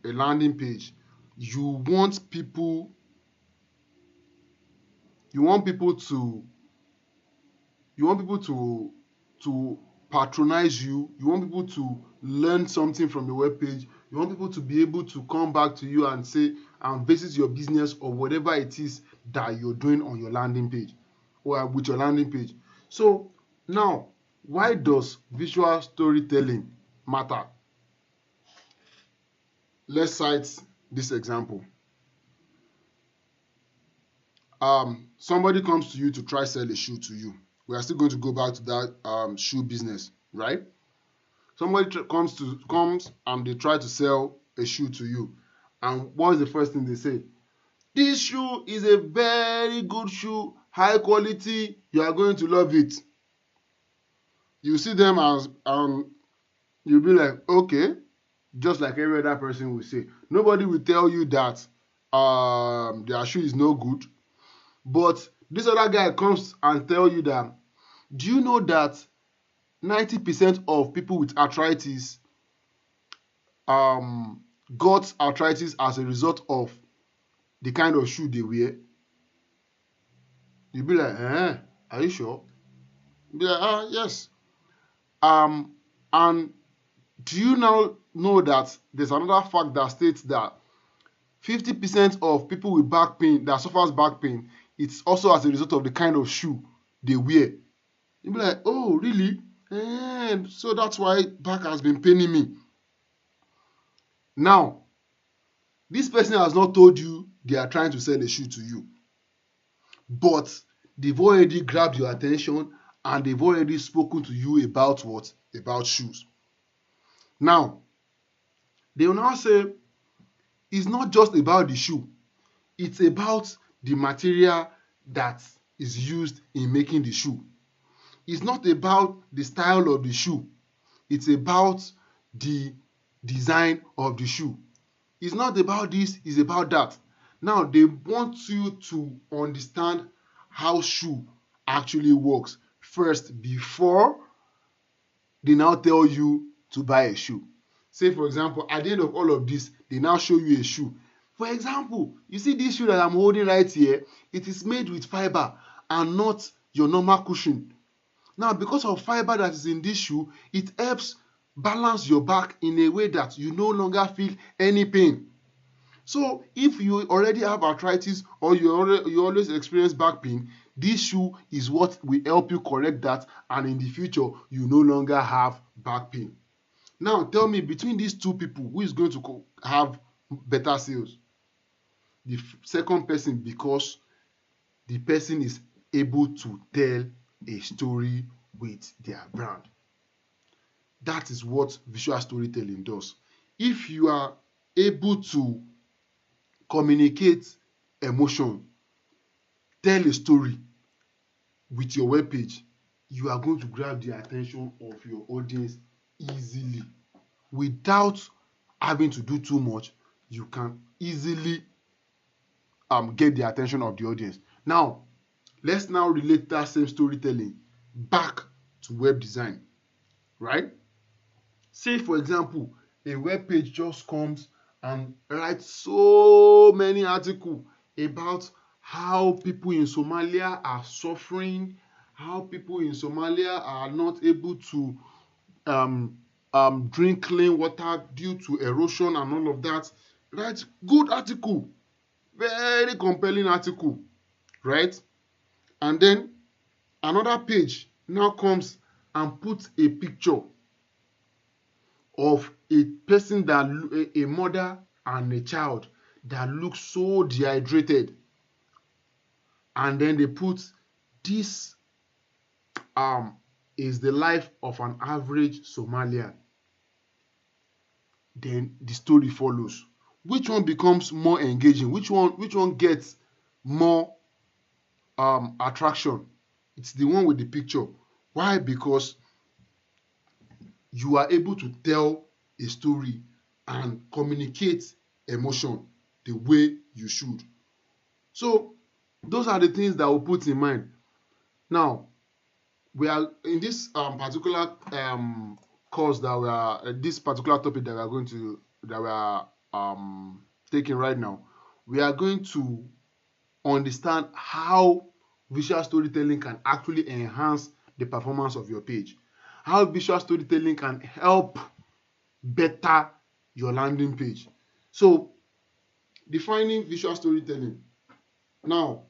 landing page, you want people to patronize you. You want people to learn something from the web page. You want people to be able to come back to you and say and visit your business or whatever it is that you're doing on your landing page or with your landing page. So now, why does visual storytelling matter? Let's cite this example. Somebody comes to you to try sell a shoe to you. We are still going to go back to that shoe business, right? Somebody comes and they try to sell a shoe to you, and what is the first thing they say? This shoe is a very good shoe, high quality, you are going to love it. You see them as you'll be like, okay, just like every other person will say. Nobody will tell you that their shoe is no good, but This other guy comes and tell you that, do you know that 90% of people with arthritis got arthritis as a result of the kind of shoe they wear? You'll be like, are you sure? You'll be like, yes. And do you now know that there's another fact that states that 50% of people with back pain that suffers back pain, it's also as a result of the kind of shoe they wear. You'll be like, oh, really? So that's why back has been paining me. Now, this person has not told you they are trying to sell a shoe to you, but they've already grabbed your attention and they've already spoken to you about what? About shoes. Now, they will now say, it's not just about the shoe, it's about the material that is used in making the shoe. It's not about the style of the shoe, it's about the design of the shoe. It's not about this, it's about that. Now, they want you to understand how shoe actually works first before they now tell you to buy a shoe. Say, for example, at the end of all of this, they now show you a shoe. For example, you see this shoe that I'm holding right here, it is made with fiber and not your normal cushion. Now, because of fiber that is in this shoe, it helps balance your back in a way that you no longer feel any pain. So if you already have arthritis or you always experience back pain, this shoe is what will help you correct that, and in the future you no longer have back pain. Now tell me, between these two people, who is going to have better sales? The second person, because the person is able to tell a story with their brand. That is what visual storytelling does. If you are able to communicate emotion, tell a story with your webpage, you are going to grab the attention of your audience easily. Without having to do too much, you can easily get the attention of the audience. Now, let's now relate that same storytelling back to web design, right? Say, for example, a web page just comes and writes so many articles about how people in Somalia are suffering, how people in Somalia are not able to drink clean water due to erosion and all of that. Right? Good article, very compelling article, right? And then another page now comes and puts a picture of a person that, a mother and a child that looks so dehydrated, and then they put, this is the life of an average Somalian. Then the story follows. Which one becomes more engaging? Which one gets more attraction? It's the one with the picture. Why? Because you are able to tell a story and communicate emotion the way you should. So those are the things that we put in mind. Now, we are in this particular course that we are this particular topic that we are going to taking right now. We are going to understand how visual storytelling can actually enhance the performance of your page. How visual storytelling can help better your landing page. So, defining visual storytelling. Now,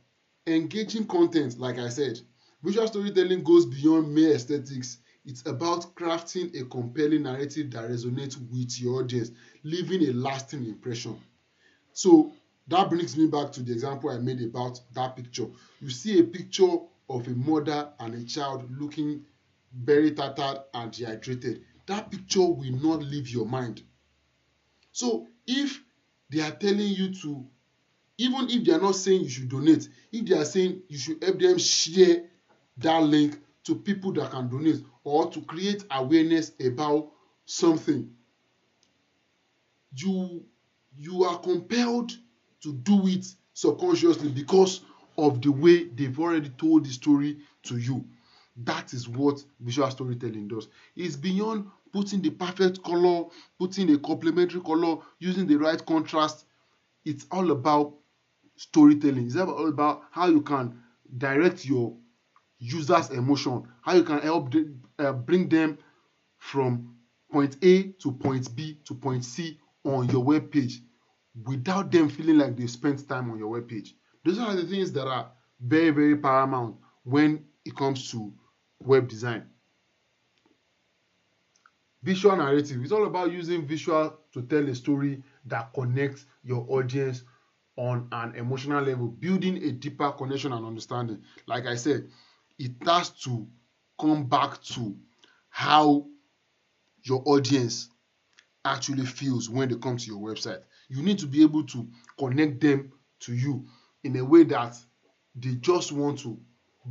engaging content, like I said, visual storytelling goes beyond mere aesthetics. It's about crafting a compelling narrative that resonates with your audience, leaving a lasting impression. So that brings me back to the example I made about that picture. You see a picture of a mother and a child looking very tattered and dehydrated. That picture will not leave your mind. So if they are telling you to, even if they are not saying you should donate, if they are saying you should help them share that link to people that can donate, or to create awareness about something, you are compelled to do it subconsciously because of the way they've already told the story to you. That is what visual storytelling does. It's beyond putting the perfect color, putting a complementary color, using the right contrast. It's all about storytelling. It's all about how you can direct your users' emotion, how you can help bring them from point A to point B to point C on your web page without them feeling like they spent time on your web page. Those are the things that are very, very paramount when it comes to web design. Visual narrative. It's all about using visual to tell a story that connects your audience on an emotional level, building a deeper connection and understanding. Like I said, it has to come back to how your audience actually feels when they come to your website. You need to be able to connect them to you in a way that they just want to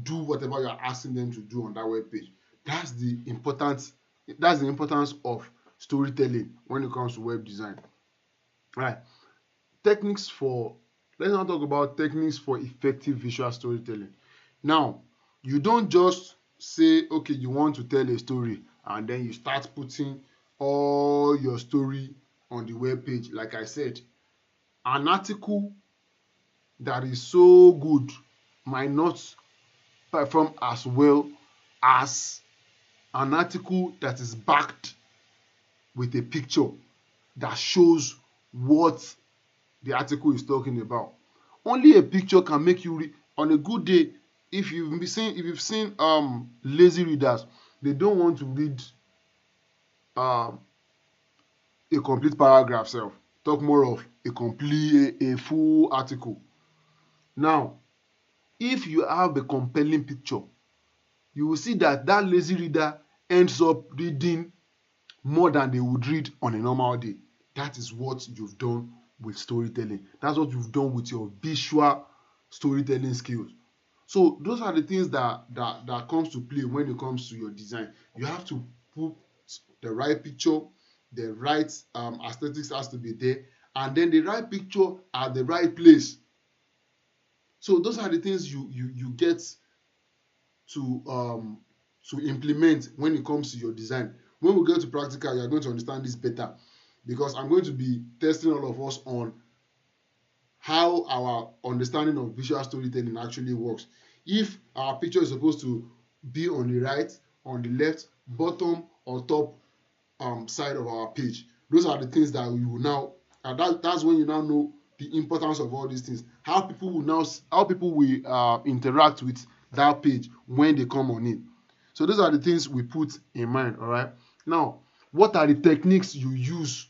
do whatever you are asking them to do on that web page. That's the importance. That's the importance of storytelling when it comes to web design. Right. Techniques for Let's now talk about techniques for effective visual storytelling. Now, you don't just say, okay, you want to tell a story and then you start putting all your story on the web page. Like I said, an article that is so good might not perform as well as an article that is backed with a picture that shows what the article is talking about. Only a picture can make you on a good day. If you've seen lazy readers, they don't want to read um a complete paragraph sef, talk more of a full article. Now, if you have a compelling picture, you will see that that lazy reader ends up reading more than they would read on a normal day. That is what you've done with storytelling. That's what you've done with your visual storytelling skills. So those are the things that comes to play when it comes to your design. You have to put the right picture, the right aesthetics has to be there, and then the right picture at the right place. So those are the things you get to implement when it comes to your design. When we get to practical, you are going to understand this better, because I'm going to be testing all of us on how our understanding of visual storytelling actually works. If our picture is supposed to be on the right, on the left, bottom or top side of our page, those are the things that we will now, and that's when you now know the importance of all these things. How people will interact with that page when they come on it. So those are the things we put in mind. All right. Now, what are the techniques you use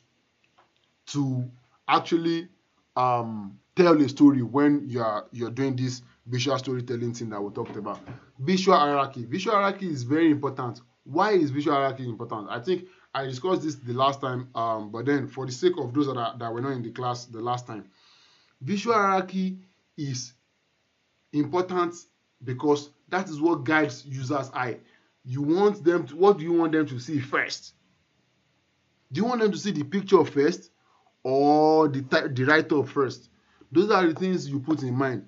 to actually tell a story when you're doing this visual storytelling thing that we talked about? Visual hierarchy. Visual hierarchy is very important. Why is visual hierarchy important? I think I discussed this the last time, but then for the sake of those that were not in the class the last time, visual hierarchy is important because that is what guides users' eye. What do you want them to see first? Do you want them to see the picture first or the write-up first? Those are the things you put in mind.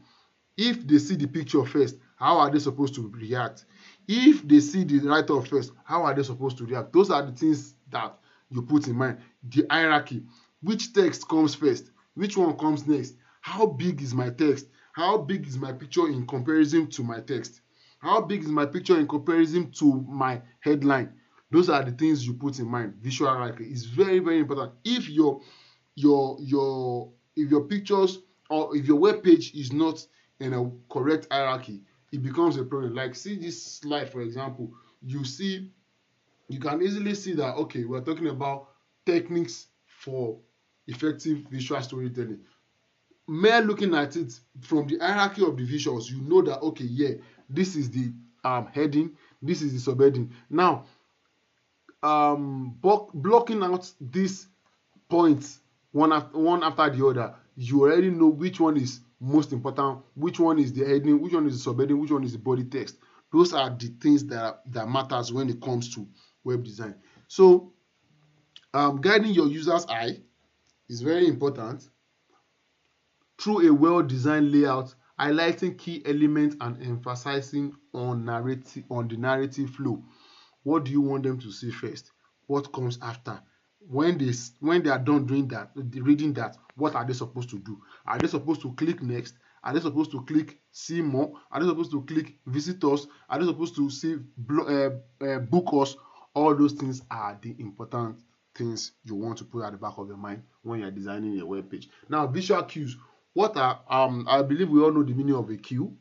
If they see the picture first, how are they supposed to react? If they see the write-up first, how are they supposed to react? Those are the things that you put in mind. The hierarchy. Which text comes first? Which one comes next? How big is my text? How big is my picture in comparison to my text? How big is my picture in comparison to my headline? Those are the things you put in mind. Visual hierarchy is very, very important. If your pictures or if your web page is not in a correct hierarchy, it becomes a problem. Like, see this slide, for example. You can easily see that, okay, we're talking about techniques for effective visual storytelling. Mere looking at it from the hierarchy of the visuals, you know that, okay, yeah, this is the heading, this is the subheading. Now, blocking out these points one after the other, you already know which one is most important, which one is the heading, which one is the subheading, which one is the body text. Those are the things that matters when it comes to web design. So guiding your user's eye is very important through a well-designed layout highlighting key elements and emphasizing on the narrative flow. What do you want them to see first? What comes after? When they are done doing that, reading that, what are they supposed to do? Are they supposed to click next? Are they supposed to click see more? Are they supposed to click visit us? Are they supposed to see book us? All those things are the important things you want to put at the back of your mind when you're designing a web page. Now, visual cues. What are I believe we all know the meaning of a cue.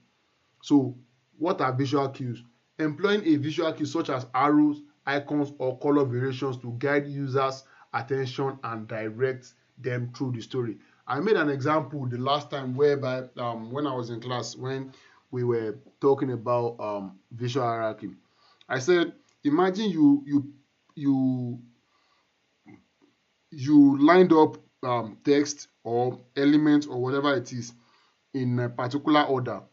So what are visual cues? Employing a visual cue such as arrows, icons, or color variations to guide users' attention and direct them through the story. I made an example the last time whereby when I was in class, when we were talking about visual hierarchy. I said, imagine you lined up text or elements or whatever it is in a particular order,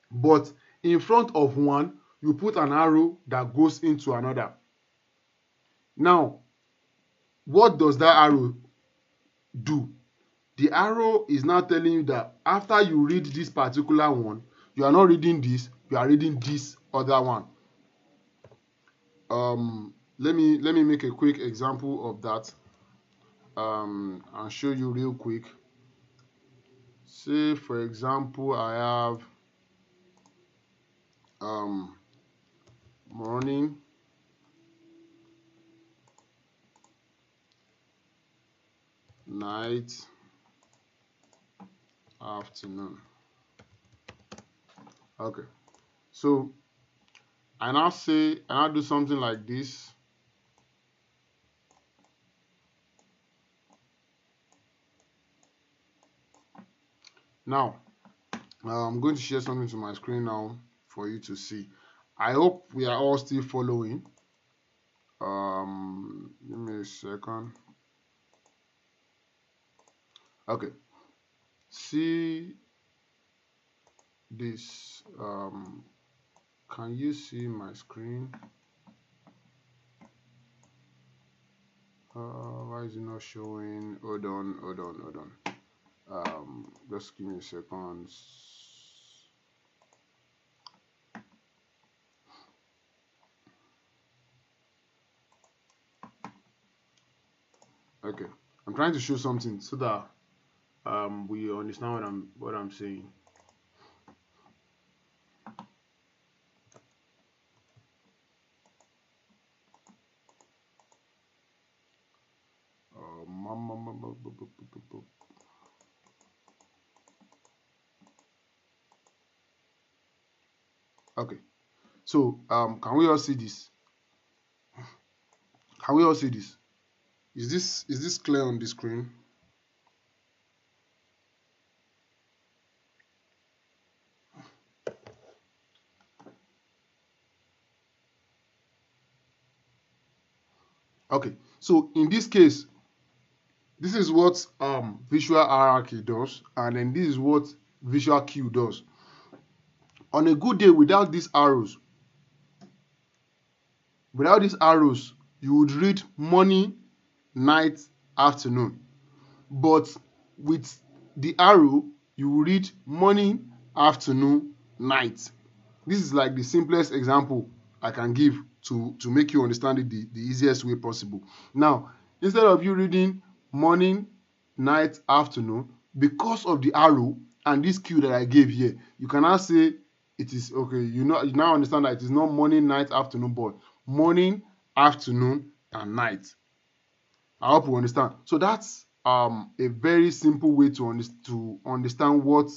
but in front of one you put an arrow that goes into another. Now, what does that arrow do? The arrow is now telling you that after you read this particular one, you are not reading this, you are reading this other one. Let me make a quick example of that and show you real quick. Say for example, I have morning, night, afternoon. Okay, so I now do something like this. Now, I'm going to share something to my screen now for you to see. I hope we are all still following. Give me a second. Okay, see this. Can you see my screen? Why is it not showing? Hold on. Just give me a second. Okay, I'm trying to show something so that we understand what I'm saying. Okay, so can we all see this? Can we all see this? Is this clear on the screen? Okay, so in this case, this is what visual hierarchy does, and then this is what visual cue does. On a good day, without these arrows, you would read morning, night, afternoon. But with the arrow, you will read morning, afternoon, night. This is like the simplest example I can give to make you understand it the easiest way possible. Now, instead of you reading morning, night, afternoon, because of the arrow and this cue that I gave here, you can now say it is okay. You now understand that it is not morning, night, afternoon, but morning, afternoon, and night. I hope you understand. So that's a very simple way to understand what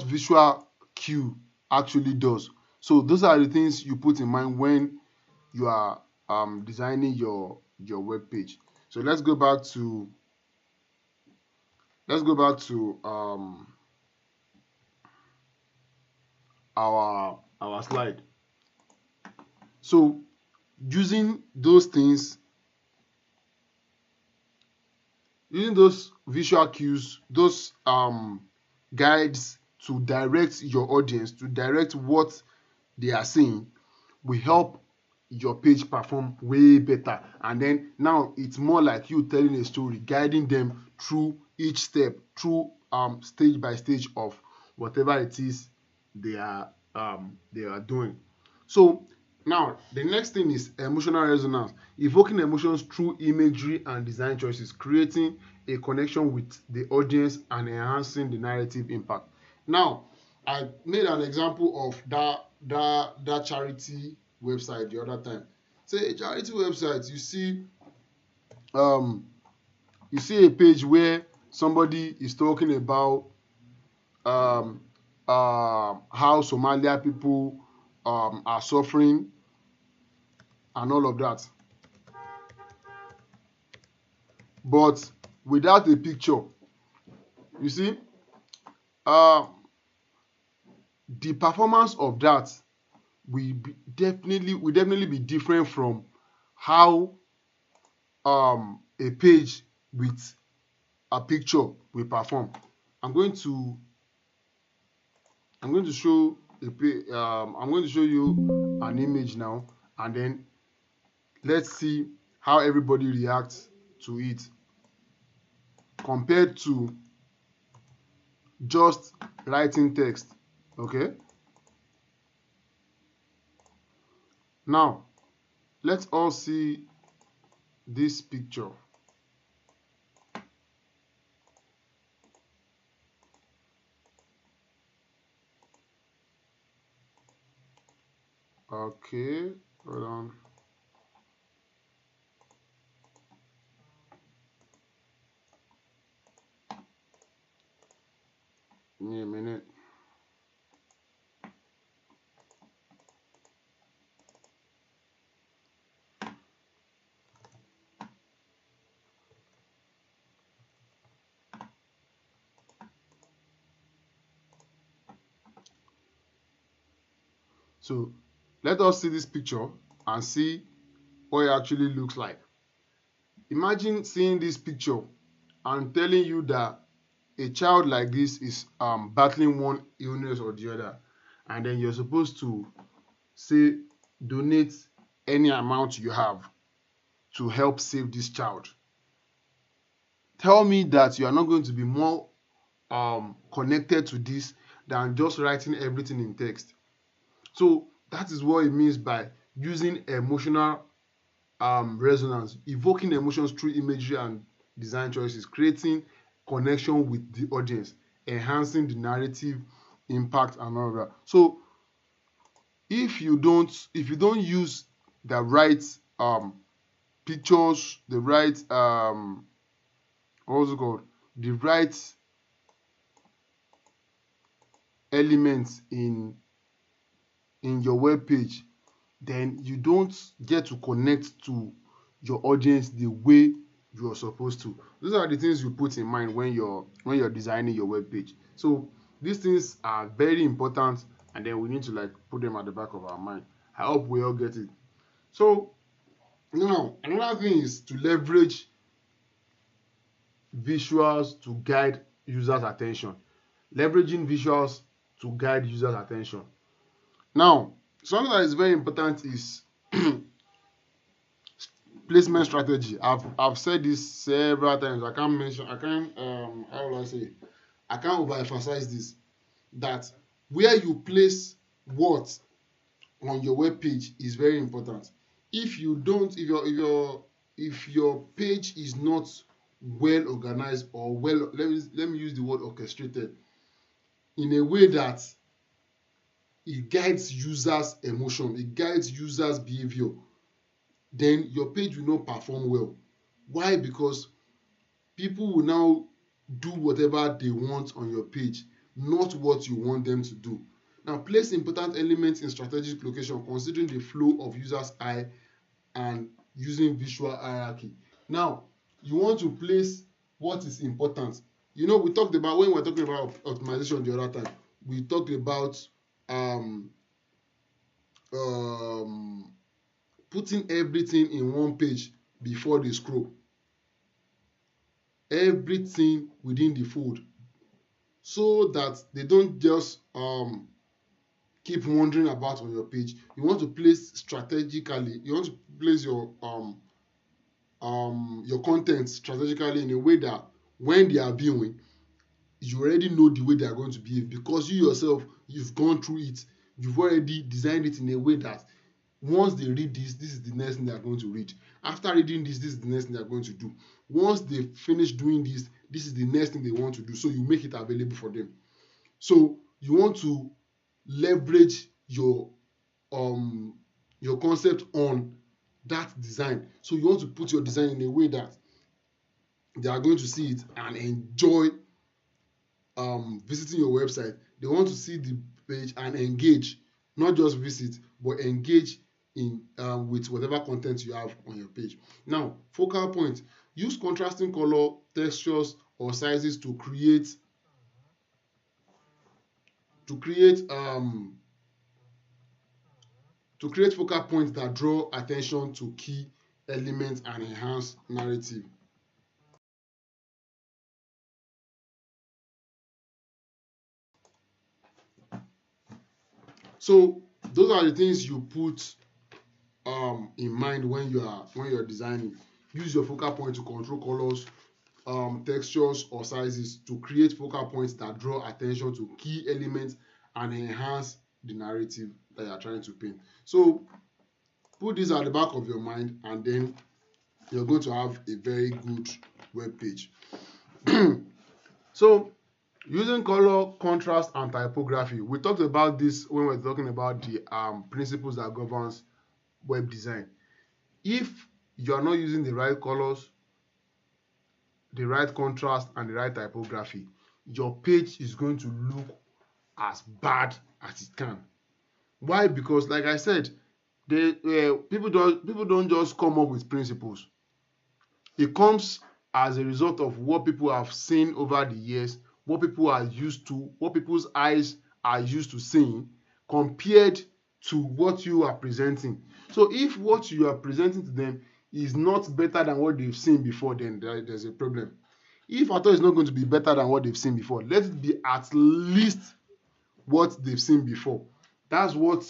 visual cue actually does. So those are the things you put in mind when you are designing your web page. So let's go back to our slide. So using those things, using those visual cues, those guides to direct your audience, to direct what they are seeing, will help your page perform way better. And then now it's more like you telling a story, guiding them through each step, through stage by stage of whatever it is they are doing. So now the next thing is emotional resonance, evoking emotions through imagery and design choices, creating a connection with the audience and enhancing the narrative impact. Now I made an example of that charity website the other time. Say a charity website, um you see a page where somebody is talking about um how Somalia people are suffering and all of that, but without a picture. You see, um the performance of that will definitely be different from how a page with a picture will perform. I'm going to I'm going to show I'm going to show you an image now, and then let's see how everybody reacts to it compared to just writing text. Okay, now let's all see this picture. Okay, hold on. Give me a minute. So let us see this picture and see what it actually looks like. Imagine seeing this picture and telling you that a child like this is battling one illness or the other, and then you're supposed to say donate any amount you have to help save this child. Tell me that you are not going to be more connected to this than just writing everything in text. So that is what it means by using emotional resonance, evoking emotions through imagery and design choices, creating connection with the audience, enhancing the narrative impact and all of that. So if you don't use the right pictures, the right what's it called, the right elements in your web page, then you don't get to connect to your audience the way you're supposed to. Those are the things you put in mind when you're designing your web page. So these things are very important, and then we need to like put them at the back of our mind. I hope we all get it. So now another thing is to leverage visuals to guide users' attention. Leveraging visuals to guide users' attention. Now, something that is very important is placement strategy. I've said this several times. I can't how will I say it? I can't overemphasize this. That where you place what on your web page is very important. If you don't, if your page is not well organized or well, let me use the word orchestrated in a way that it guides users' emotion, it guides users' behavior, then your page will not perform well. Why? Because people will now do whatever they want on your page, not what you want them to do. Now, place important elements in strategic location, considering the flow of users' eye and using visual hierarchy. Now, you want to place what is important. We talked about, when we were talking about optimization the other time, we talked about um, um, putting everything in one page before they scroll. Everything within the fold, so that they don't just keep wandering about on your page. You want to place strategically. You want to place your content strategically in a way that when they are viewing, you already know the way they are going to behave, because you yourself, you've gone through it. You've already designed it in a way that once they read this is the next thing they are going to read. After reading this is the next thing they are going to do. Once they finish doing this is the next thing they want to do. So you make it available for them. So you want to leverage your concept on that design. So you want to put your design in a way that they are going to see it and enjoy visiting your website. They want to see the page and engage, not just visit, but engage in with whatever content you have on your page. Now, focal point: use contrasting color, textures, or sizes to create to create um to create focal points that draw attention to key elements and enhance narrative. So those are the things you put in mind when you're designing. Use your focal point to control colors, textures, or sizes to create focal points that draw attention to key elements and enhance the narrative that you are trying to paint. So put this at the back of your mind, and then you're going to have a very good web page. So using color, contrast, and typography. We talked about this when we were talking about the principles that governs web design. If you are not using the right colors, the right contrast, and the right typography, your page is going to look as bad as it can. Why? Because, like I said, people don't just come up with principles. It comes as a result of what people have seen over the years, what people are used to, what people's eyes are used to seeing, compared to what you are presenting. So if what you are presenting to them is not better than what they've seen before, then there's a problem. If at all it's not going to be better than what they've seen before, let it be at least what they've seen before. That's what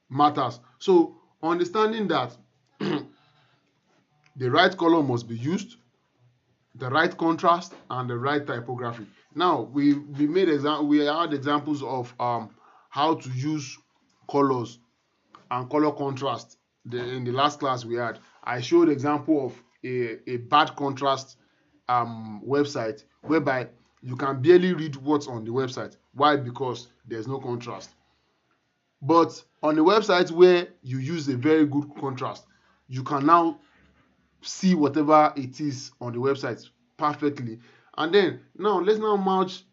matters. So understanding that the right color must be used, the right contrast, and the right typography. Now we had examples of how to use colors and color contrast in the last class we had. I showed example of a bad contrast website whereby you can barely read what's on the website. Why? Because there's no contrast. But on a website where you use a very good contrast, you can now see whatever it is on the website perfectly. And then now let's now match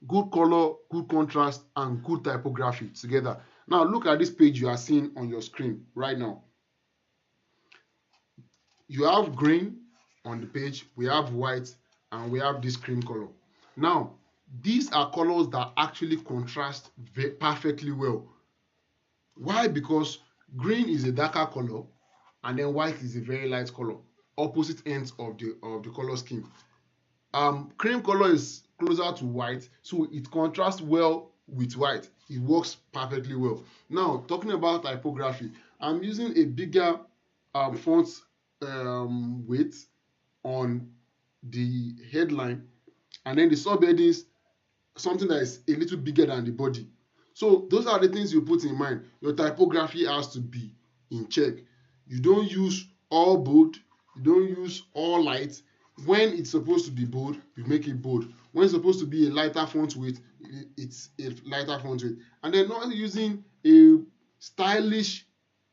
good color, good contrast, and good typography together. Now look at this page you are seeing on your screen right now. You have green on the page, we have white, and we have this cream color. Now these are colors that actually contrast perfectly well. Why? Because green is a darker color and then white is a very light color, opposite ends of the color scheme. Cream color is closer to white, so it contrasts well with white. It works perfectly well. Now talking about typography, I'm using a bigger font weight on the headline, and then the subheadings something that is a little bigger than the body. So those are the things you put in mind. Your typography has to be in check. You don't use all bold, you don't use all light. When it's supposed to be bold, you make it bold. When it's supposed to be a lighter font weight, it's a lighter font weight. And then not using a stylish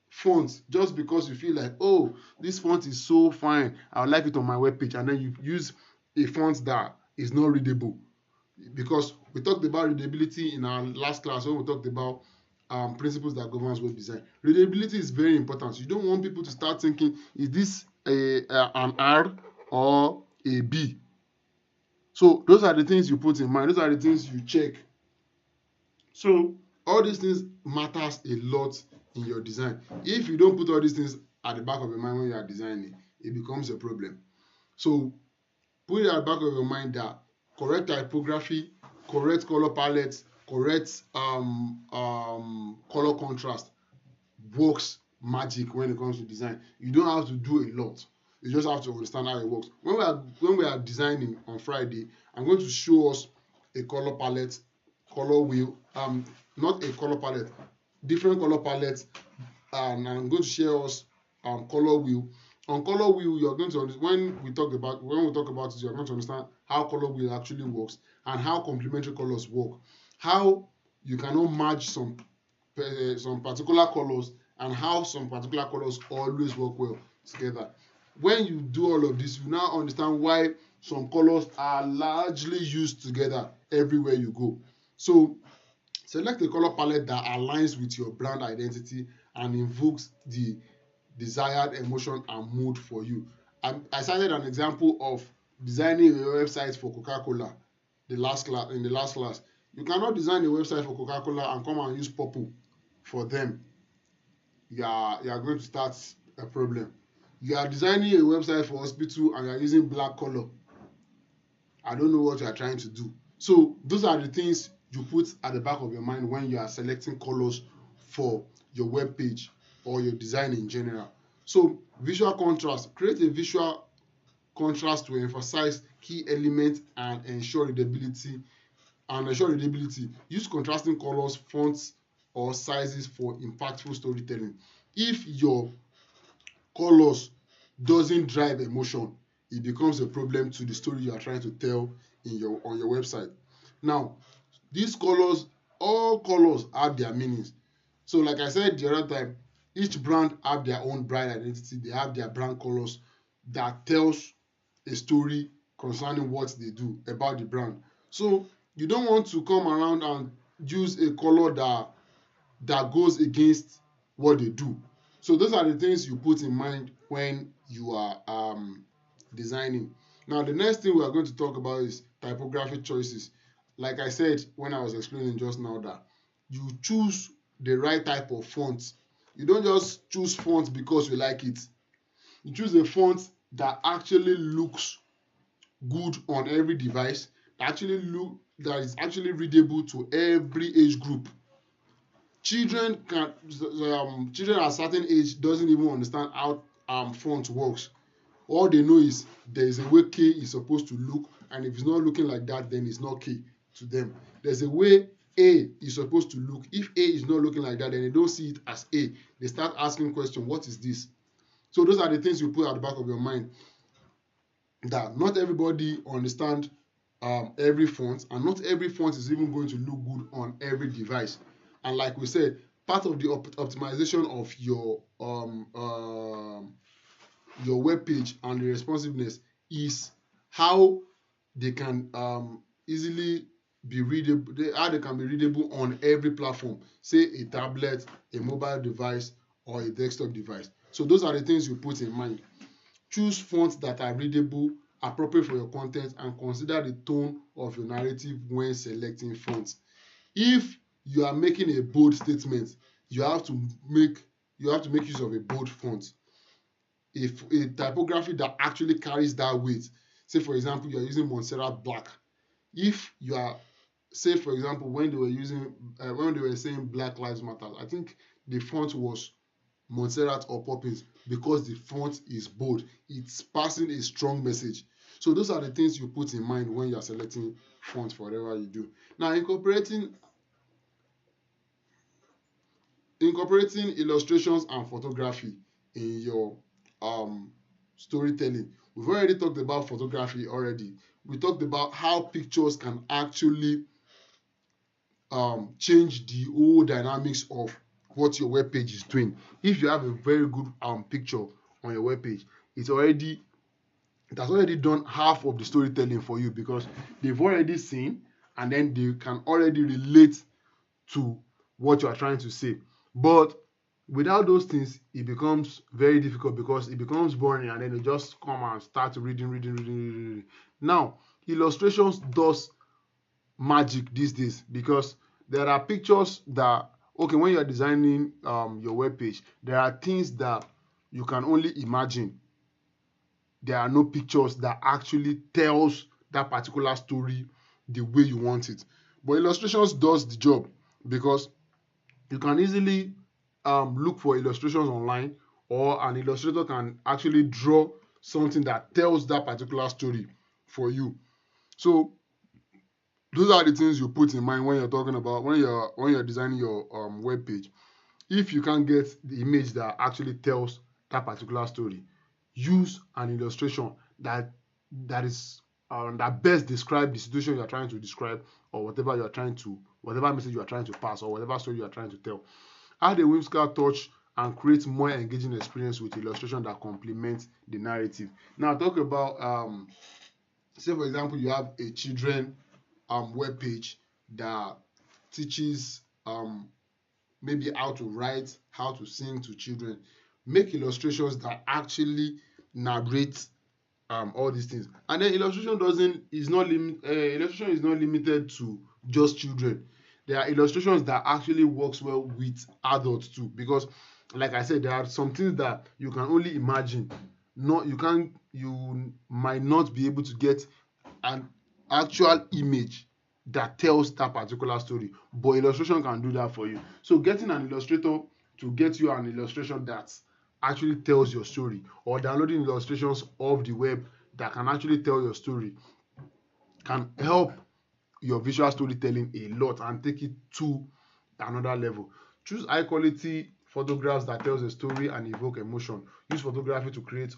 font just because you feel like, oh, this font is so fine, I would like it on my webpage, and then you use a font that is not readable. Because we talked about readability in our last class when we talked about principles that governs web design. Readability is very important. You don't want people to start thinking, is this an R or a B? So those are the things you put in mind. Those are the things you check. So all these things matters a lot in your design. If you don't put all these things at the back of your mind when you are designing, it becomes a problem. So put it at the back of your mind that correct typography, correct color palette, correct color contrast works magic when it comes to design. You don't have to do a lot. You just have to understand how it works. When we are designing on Friday, I'm going to show us a color palette, color wheel, not a color palette, different color palettes, and I'm going to share us color wheel. On color wheel, you're going to when we talk about it, you're going to understand how color wheel actually works and how complementary colors work. How you cannot match some particular colors and how some particular colors always work well together. When you do all of this, you now understand why some colors are largely used together everywhere you go. So select a color palette that aligns with your brand identity and invokes the desired emotion and mood for you. I cited an example of designing a website for Coca-Cola in the last class. You cannot design a website for Coca-Cola and come and use purple for them. You are going to start a problem. You are designing a website for hospital and you are using black color. I don't know what you are trying to do. So those are the things you put at the back of your mind when you are selecting colors for your web page or your design in general. So visual contrast, create a visual contrast to emphasize key elements and ensure readability. Use contrasting colors, fonts, or sizes for impactful storytelling. If your colors doesn't drive emotion, it becomes a problem to the story you are trying to tell on your website. Now, these colors, all colors have their meanings. So like I said the other time, each brand have their own brand identity. They have their brand colors that tells a story concerning what they do about the brand. So you don't want to come around and use a color that goes against what they do. So those are the things you put in mind when you are designing. Now the next thing we are going to talk about is typography choices. Like I said when I was explaining just now, that you choose the right type of font. You don't just choose font because you like it. You choose a font that actually looks good on every device, that is actually readable to every age group. Children at a certain age doesn't even understand how font works. All they know is there is a way K is supposed to look, and if it's not looking like that, then it's not K to them. There's a way A is supposed to look. If A is not looking like that, then they don't see it as A. They start asking questions, what is this? So those are the things you put at the back of your mind, that not everybody understand every font, and not every font is even going to look good on every device. And like we said, part of the optimization of your web page and the responsiveness is how they can easily be readable, how they can be readable on every platform, say a tablet, a mobile device, or a desktop device. So those are the things you put in mind. Choose fonts that are readable, appropriate for your content, and consider the tone of your narrative when selecting fonts. If you are making a bold statement, you have to make use of a bold font. If a typography that actually carries that weight, say for example you are using Montserrat Black. If you are, say for example, when they were saying Black Lives Matter, I think the font was Montserrat or Poppins, because the font is bold. It's passing a strong message. So those are the things you put in mind when you are selecting font for whatever you do. Now, incorporating illustrations and photography in your storytelling. We've already talked about photography already. We talked about how pictures can actually change the whole dynamics of what your web page is doing. If you have a very good picture on your web page, it has already done half of the storytelling for you, because they've already seen and then they can already relate to what you are trying to say. But without those things, it becomes very difficult, because it becomes boring and then they just come and start reading. Now, illustrations does magic these days, because there are pictures that, okay, when you are designing your web page, there are things that you can only imagine. There are no pictures that actually tells that particular story the way you want it. But illustrations does the job because you can easily look for illustrations online, or an illustrator can actually draw something that tells that particular story for you. So those are the things you put in mind when you're talking about when you're designing your web page. If you can't get the image that actually tells that particular story, use an illustration that best describe the situation you are trying to describe, or whatever message you are trying to pass, or whatever story you are trying to tell. Add a whimsical touch and create more engaging experience with illustration that complement the narrative. Now talk about say for example you have a children web page that teaches maybe how to write, how to sing to children. Make illustrations that actually narrate all these things. And then illustration is not limited to just children. There are illustrations that actually works well with adults too, because like I said, there are some things that you can only imagine. Not you might not be able to get an actual image that tells that particular story, but illustration can do that for you. So getting an illustrator to get you an illustration that actually tells your story, or downloading illustrations of the web that can actually tell your story, can help your visual storytelling a lot and take it to another level. Choose high quality photographs that tells a story and evoke emotion. Use photography to create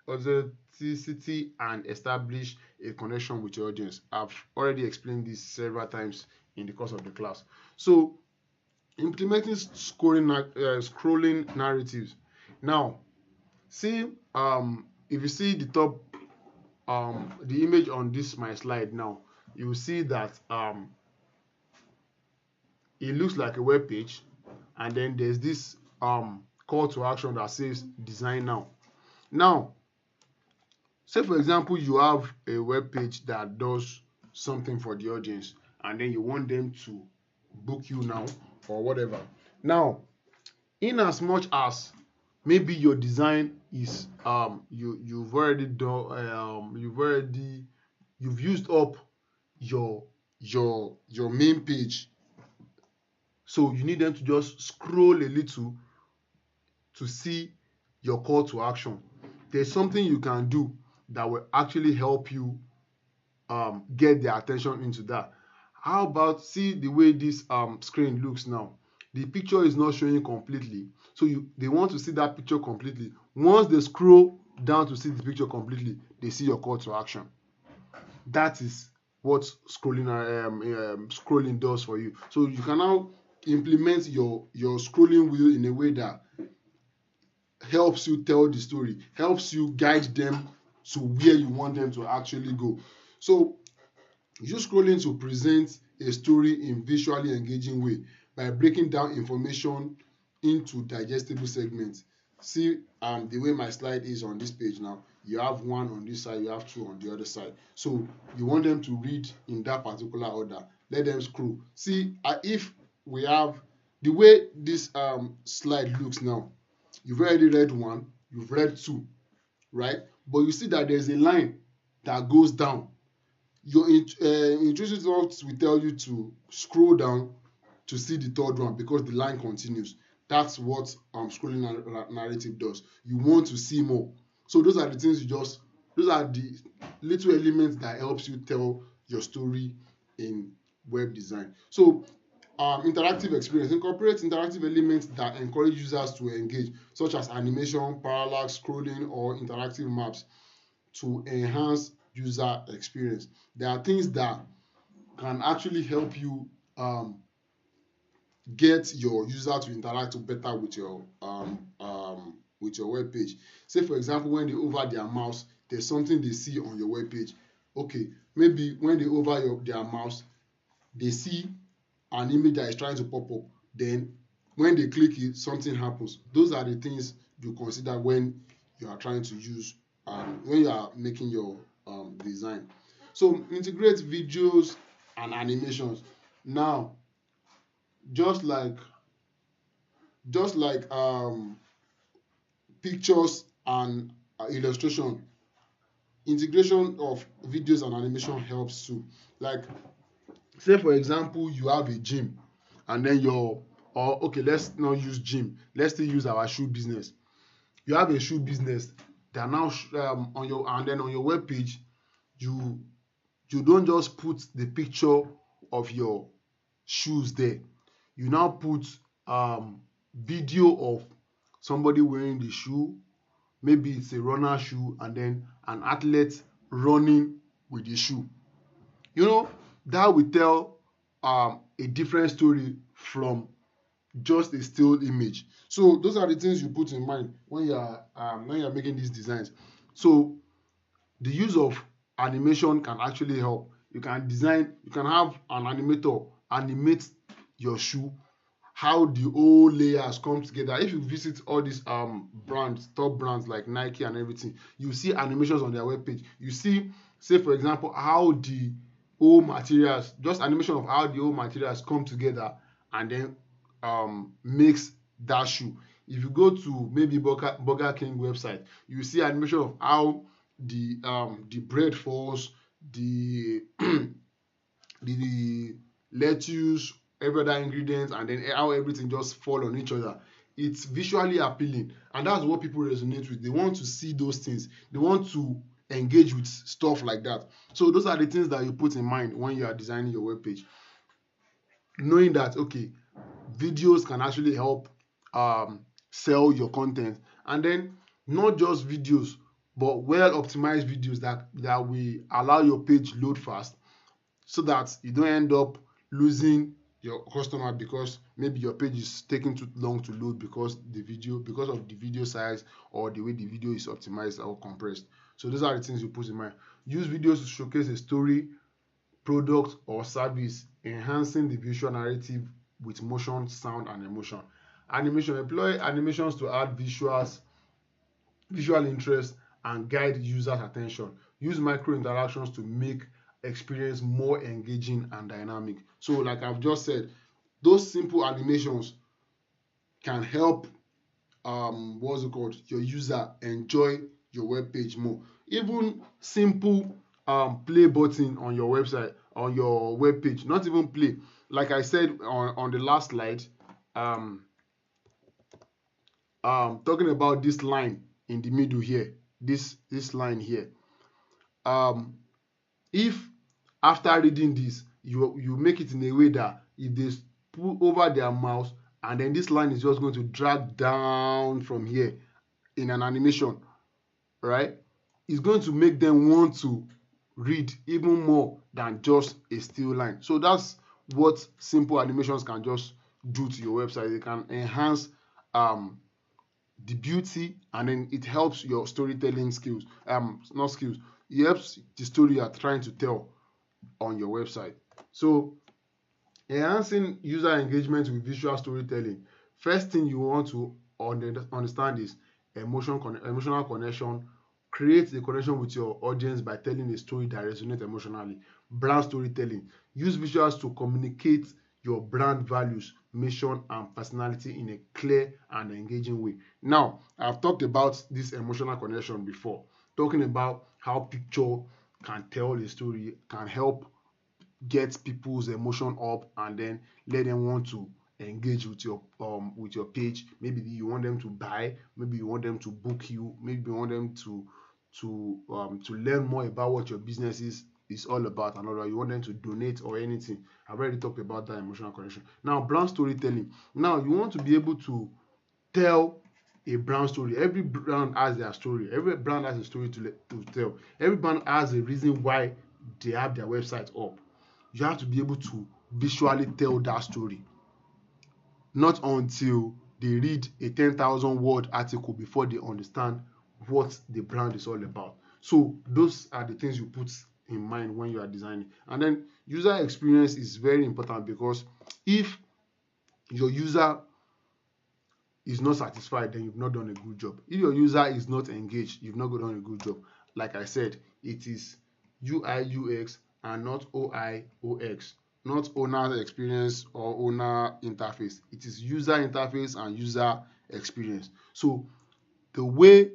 authenticity and establish a connection with your audience. I've already explained this several times in the course of the class. So implementing scrolling narratives. Now see, if you see the top the image on this my slide now, you will see that it looks like a web page, and then there's this call to action that says design now. Now say for example you have a web page that does something for the audience, and then you want them to book you now or whatever. Now in as much as maybe your design is you've already done you've used up your main page, so you need them to just scroll a little to see your call to action. There's something you can do that will actually help you get their attention into that. How about see the way this screen looks now? The picture is not showing completely, so they want to see that picture completely. Once they scroll down to see the picture completely, they see your call to action. That is what scrolling does for you. So you can now implement your scrolling wheel in a way that helps you tell the story, helps you guide them to where you want them to actually go. So use scrolling to present a story in visually engaging way by breaking down information into digestible segments. See the way my slide is on this page now. You have one on this side, you have two on the other side. So you want them to read in that particular order. Let them scroll. See, if we have the way this slide looks now, you've already read one, you've read two, right? But you see that there's a line that goes down. Your intrusive thoughts will tell you to scroll down to see the third one because the line continues. That's what scrolling narrative does. You want to see more. So those are the things those are the little elements that helps you tell your story in web design. So interactive experience. Incorporate interactive elements that encourage users to engage, such as animation, parallax, scrolling, or interactive maps to enhance user experience. There are things that can actually help you get your user to interact better with your web page. Say for example, when they hover their mouse, there's something they see on your web page. Okay, maybe when they hover their mouse, they see an image that is trying to pop up. Then when they click it, something happens. Those are the things you consider when you are trying to use when you are making your design. So integrate videos and animations. Now just like pictures and illustration, integration of videos and animation helps too. Like Say for example you have a gym, and then or okay, let's not use gym, let's still use our shoe business. You have a shoe business that now on your, and then on your web page you don't just put the picture of your shoes there. You now put video of somebody wearing the shoe, maybe it's a runner shoe, and then an athlete running with the shoe. You know, that will tell a different story from just a still image. So those are the things you put in mind when you are making these designs. So the use of animation can actually help. You can design, you can have an animator animate your shoe, how the whole layers come together. If you visit all these brands, top brands like Nike and everything, you see animations on their webpage. You see, say for example, how the whole materials, just animation of how the whole materials come together and then makes that shoe. If you go to maybe Burger King website, you see animation of how the bread falls, the the lettuce, every other ingredient, and then how everything just fall on each other. It's visually appealing, and that's what people resonate with. They want to see those things. They want to engage with stuff like that. So those are the things that you put in mind when you are designing your web page. Knowing that okay, videos can actually help sell your content, and then not just videos, but well optimized videos that will allow your page load fast, so that you don't end up losing your customer because maybe your page is taking too long to load because of the video size or the way the video is optimized or compressed. So those are the things you put in mind. Use videos to showcase a story, product, or service, enhancing the visual narrative with motion, sound, and emotion. Animation. Employ animations to add visual interest and guide users' attention. Use micro interactions to make experience more engaging and dynamic. So like I've just said, those simple animations can help what's it called, your user enjoy your web page more. Even simple play button on your website, on your web page, not even play, like I said on the last slide, um talking about this line in the middle here, this line here. um if after reading this you make it in a way that if they put over their mouse, and then this line is just going to drag down from here in an animation, right, it's going to make them want to read even more than just a still line. So that's what simple animations can just do to your website. They can enhance the beauty, and then it helps your storytelling skills, not skills, it helps the story you are trying to tell on your website. So enhancing user engagement with visual storytelling. First thing you want to understand is emotional connection. Create a connection with your audience by telling a story that resonates emotionally. Brand storytelling. Use visuals to communicate your brand values, mission, and personality in a clear and engaging way. Now, I've talked about this emotional connection before, talking about how picture can tell a story, can help get people's emotion up, and then let them want to engage with your page. Maybe you want them to buy, maybe you want them to book you, maybe you want them to learn more about what your business is all about, and all that. You want them to donate or anything. I've already talked about that emotional connection. Now, brand storytelling. Now you want to be able to tell a brand story. Every brand has their story. Every brand has a story to tell. Every brand has a reason why they have their website up. You have to be able to visually tell that story, not until they read a 10,000 word article before they understand what the brand is all about. So those are the things you put in mind when you are designing. And then user experience is very important, because if your user is not satisfied, then you've not done a good job. If your user is not engaged, you've not done a good job. Like I said, it is UI UX and not OI OX, not owner experience or owner interface. It is user interface and user experience. So the way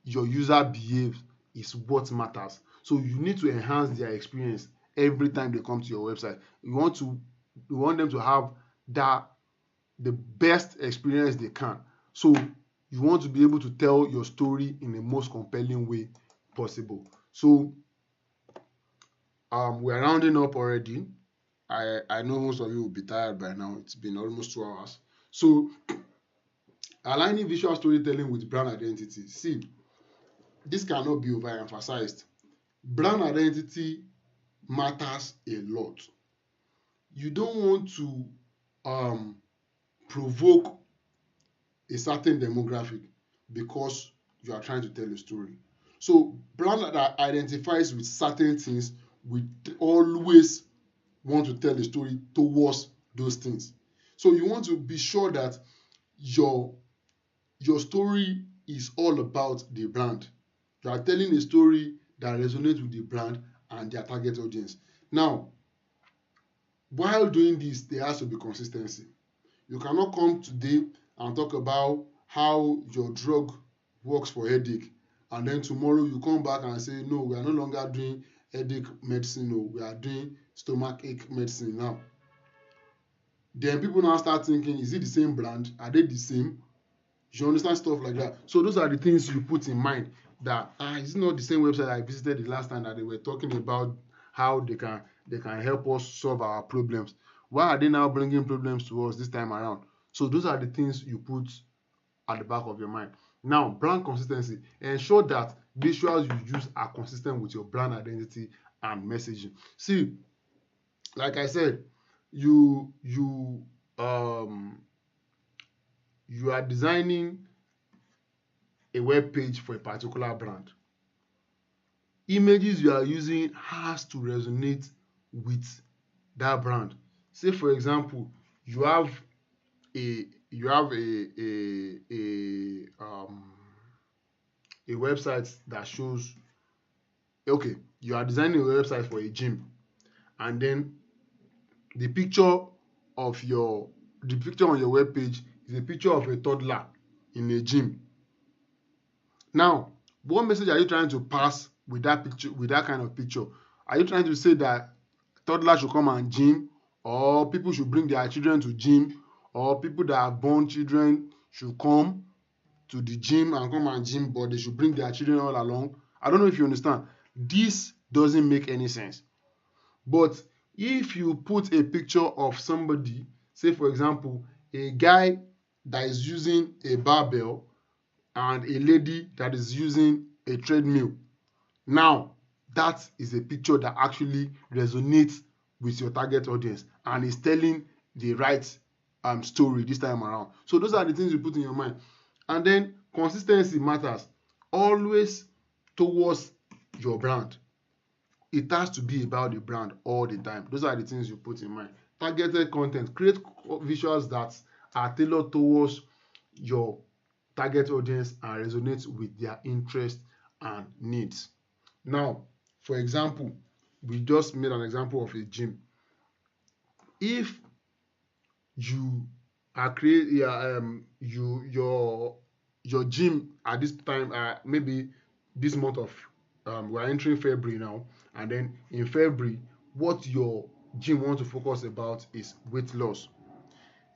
your user behaves is what matters. So you need to enhance their experience every time they come to your website. You want them to have the best experience they can. So you want to be able to tell your story in the most compelling way possible. So we're rounding up already. I know most of you will be tired by now. It's been almost 2 hours. So aligning visual storytelling with brand identity. See, this cannot be overemphasized. Brand identity matters a lot. You don't want to provoke a certain demographic because you are trying to tell a story. So brand that identifies with certain things will always want to tell a story towards those things. So you want to be sure that your story is all about the brand. You are telling a story that resonates with the brand and their target audience. Now, while doing this, there has to be consistency. You cannot come today and talk about how your drug works for headache, and then tomorrow you come back and say, no, we are no longer doing headache medicine, no, we are doing stomach ache medicine now. Then people now start thinking, is it the same brand? Are they the same? You understand, stuff like that. So those are the things you put in mind, that it's not the same website I visited the last time that they were talking about how they can help us solve our problems. Why are they now bringing problems to us this time around? So those are the things you put at the back of your mind. Now, brand consistency. Ensure that visuals you use are consistent with your brand identity and messaging. See, like I said, you are designing a web page for a particular brand. Images you are using has to resonate with that brand. Say for example, you have a website that shows, okay, you are designing a website for a gym, and then the picture on your web page is a picture of a toddler in a gym. Now, what message are you trying to pass with that picture, with that kind of picture? Are you trying to say that toddlers should come and gym, or people should bring their children to gym, or people that have born children should come to the gym and come and gym, but they should bring their children all along? I don't know if you understand. This doesn't make any sense. But if you put a picture of somebody, say for example, a guy that is using a barbell and a lady that is using a treadmill, now that is a picture that actually resonates with your target audience and is telling the right story this time around. So those are the things you put in your mind. And then consistency matters. Always towards your brand. It has to be about the brand all the time. Those are the things you put in mind. Targeted content. Create visuals that are tailored towards your target audience and resonate with their interests and needs. Now, for example, we just made an example of a gym. If you are creating your gym at this time, maybe this month of we're entering February now, and then in February, what your gym wants to focus about is weight loss.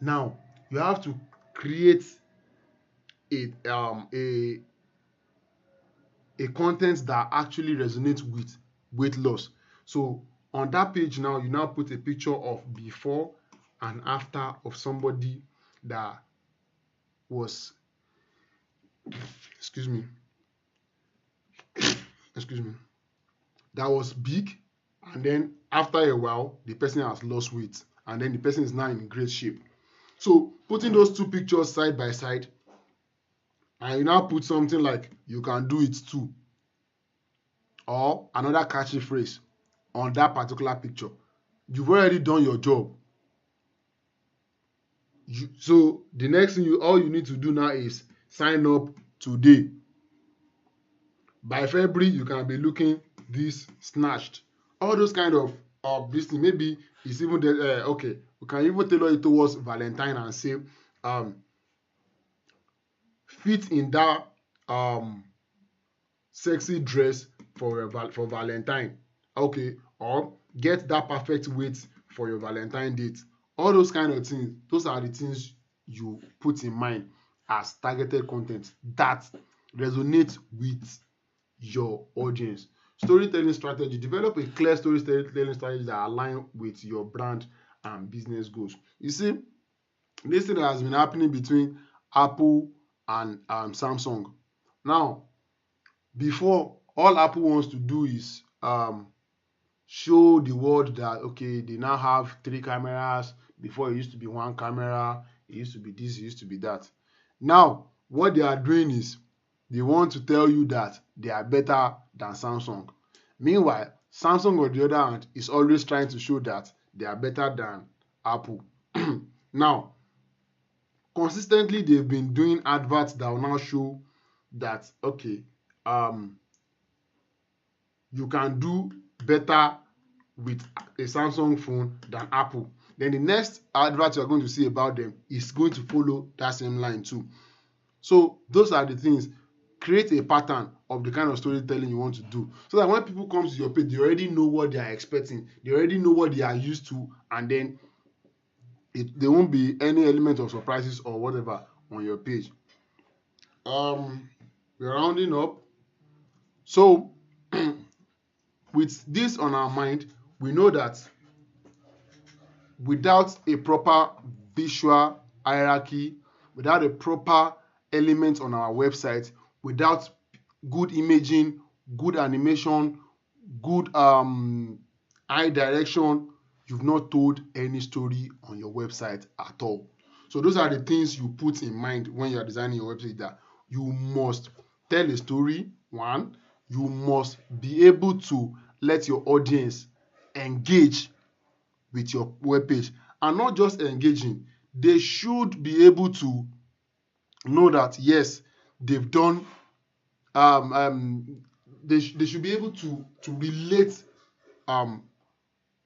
Now, you have to create a content that actually resonates with weight loss. So on that page now, you now put a picture of before and after of somebody that was excuse me that was big, and then after a while the person has lost weight, and then the person is now in great shape. So putting those two pictures side by side, and you now put something like "you can do it too," or another catchy phrase on that particular picture, you've already done your job. So the next thing all you need to do now is sign up today. By February, you can be looking this snatched. All those kind of this thing. Maybe it's even okay. We can even tailor it towards Valentine and say, fit in that sexy dress for Valentine. Okay, or get that perfect weight for your Valentine date. All those kind of things, those are the things you put in mind as targeted content that resonate with your audience. Storytelling strategy. Develop a clear storytelling strategy that align with your brand and business goals. You see, this thing that has been happening between Apple and Samsung. Now, before, all Apple wants to do is show the world that okay, they now have 3 cameras. Before, it used to be 1 camera, it used to be this, it used to be that. Now what they are doing is they want to tell you that they are better than Samsung. Meanwhile, Samsung on the other hand is always trying to show that they are better than Apple. Now, consistently they've been doing adverts that will now show that okay, um you can do better with a Samsung phone than Apple. Then the next advert you are going to see about them is going to follow that same line too. So those are the things. Create a pattern of the kind of storytelling you want to do, so that when people come to your page, they already know what they are expecting, they already know what they are used to, and then there won't be any element of surprises or whatever on your page. We're rounding up. So with this on our mind, we know that without a proper visual hierarchy, without a proper element on our website, without good imaging, good animation, good eye direction, you've not told any story on your website at all. So those are the things you put in mind when you're designing your website, that you must tell a story. One, you must be able to let your audience engage with your web page, and not just engaging, they should be able to know that yes, they've done they should be able to relate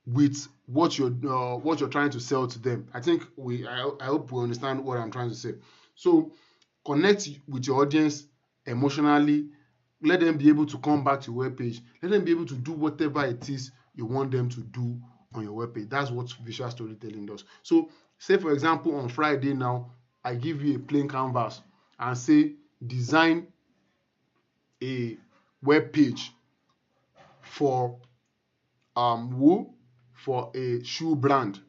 with what you're trying to sell to them. I think I hope we understand what I'm trying to say. So connect with your audience emotionally. Let them be able to come back to your webpage. Let them be able to do whatever it is you want them to do on your webpage. That's what visual storytelling does. So say for example on Friday now, I give you a plain canvas and say design a web page for who for a shoe brand.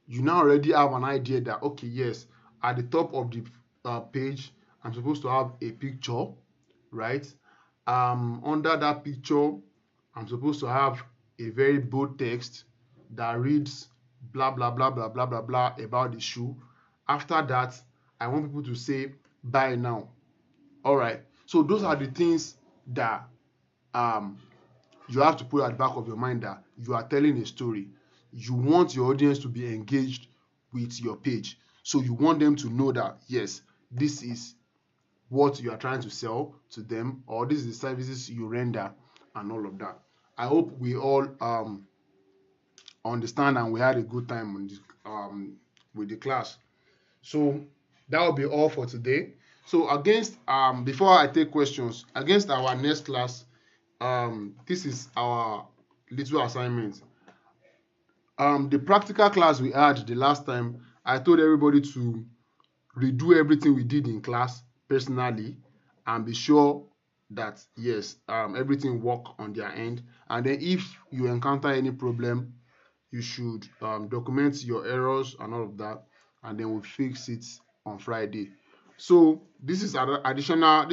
You now already have an idea that okay, yes, at the top of the page I'm supposed to have a picture, right? Under that picture I'm supposed to have a very bold text that reads blah blah blah blah blah blah blah about the shoe. After that, I want people to say buy now. All right, so those are the things that you have to put at the back of your mind, that you are telling a story. You want your audience to be engaged with your page. So you want them to know that, yes, this is what you are trying to sell to them, or this is the services you render, and all of that. I hope we all understand and we had a good time on this, with the class. So that will be all for today. So against before I take questions, against our next class, this is our little assignment. The practical class we had the last time, I told everybody to redo everything we did in class personally and be sure that yes, everything work on their end. And then if you encounter any problem, you should document your errors and all of that, and then we'll fix it on Friday. So this is an additional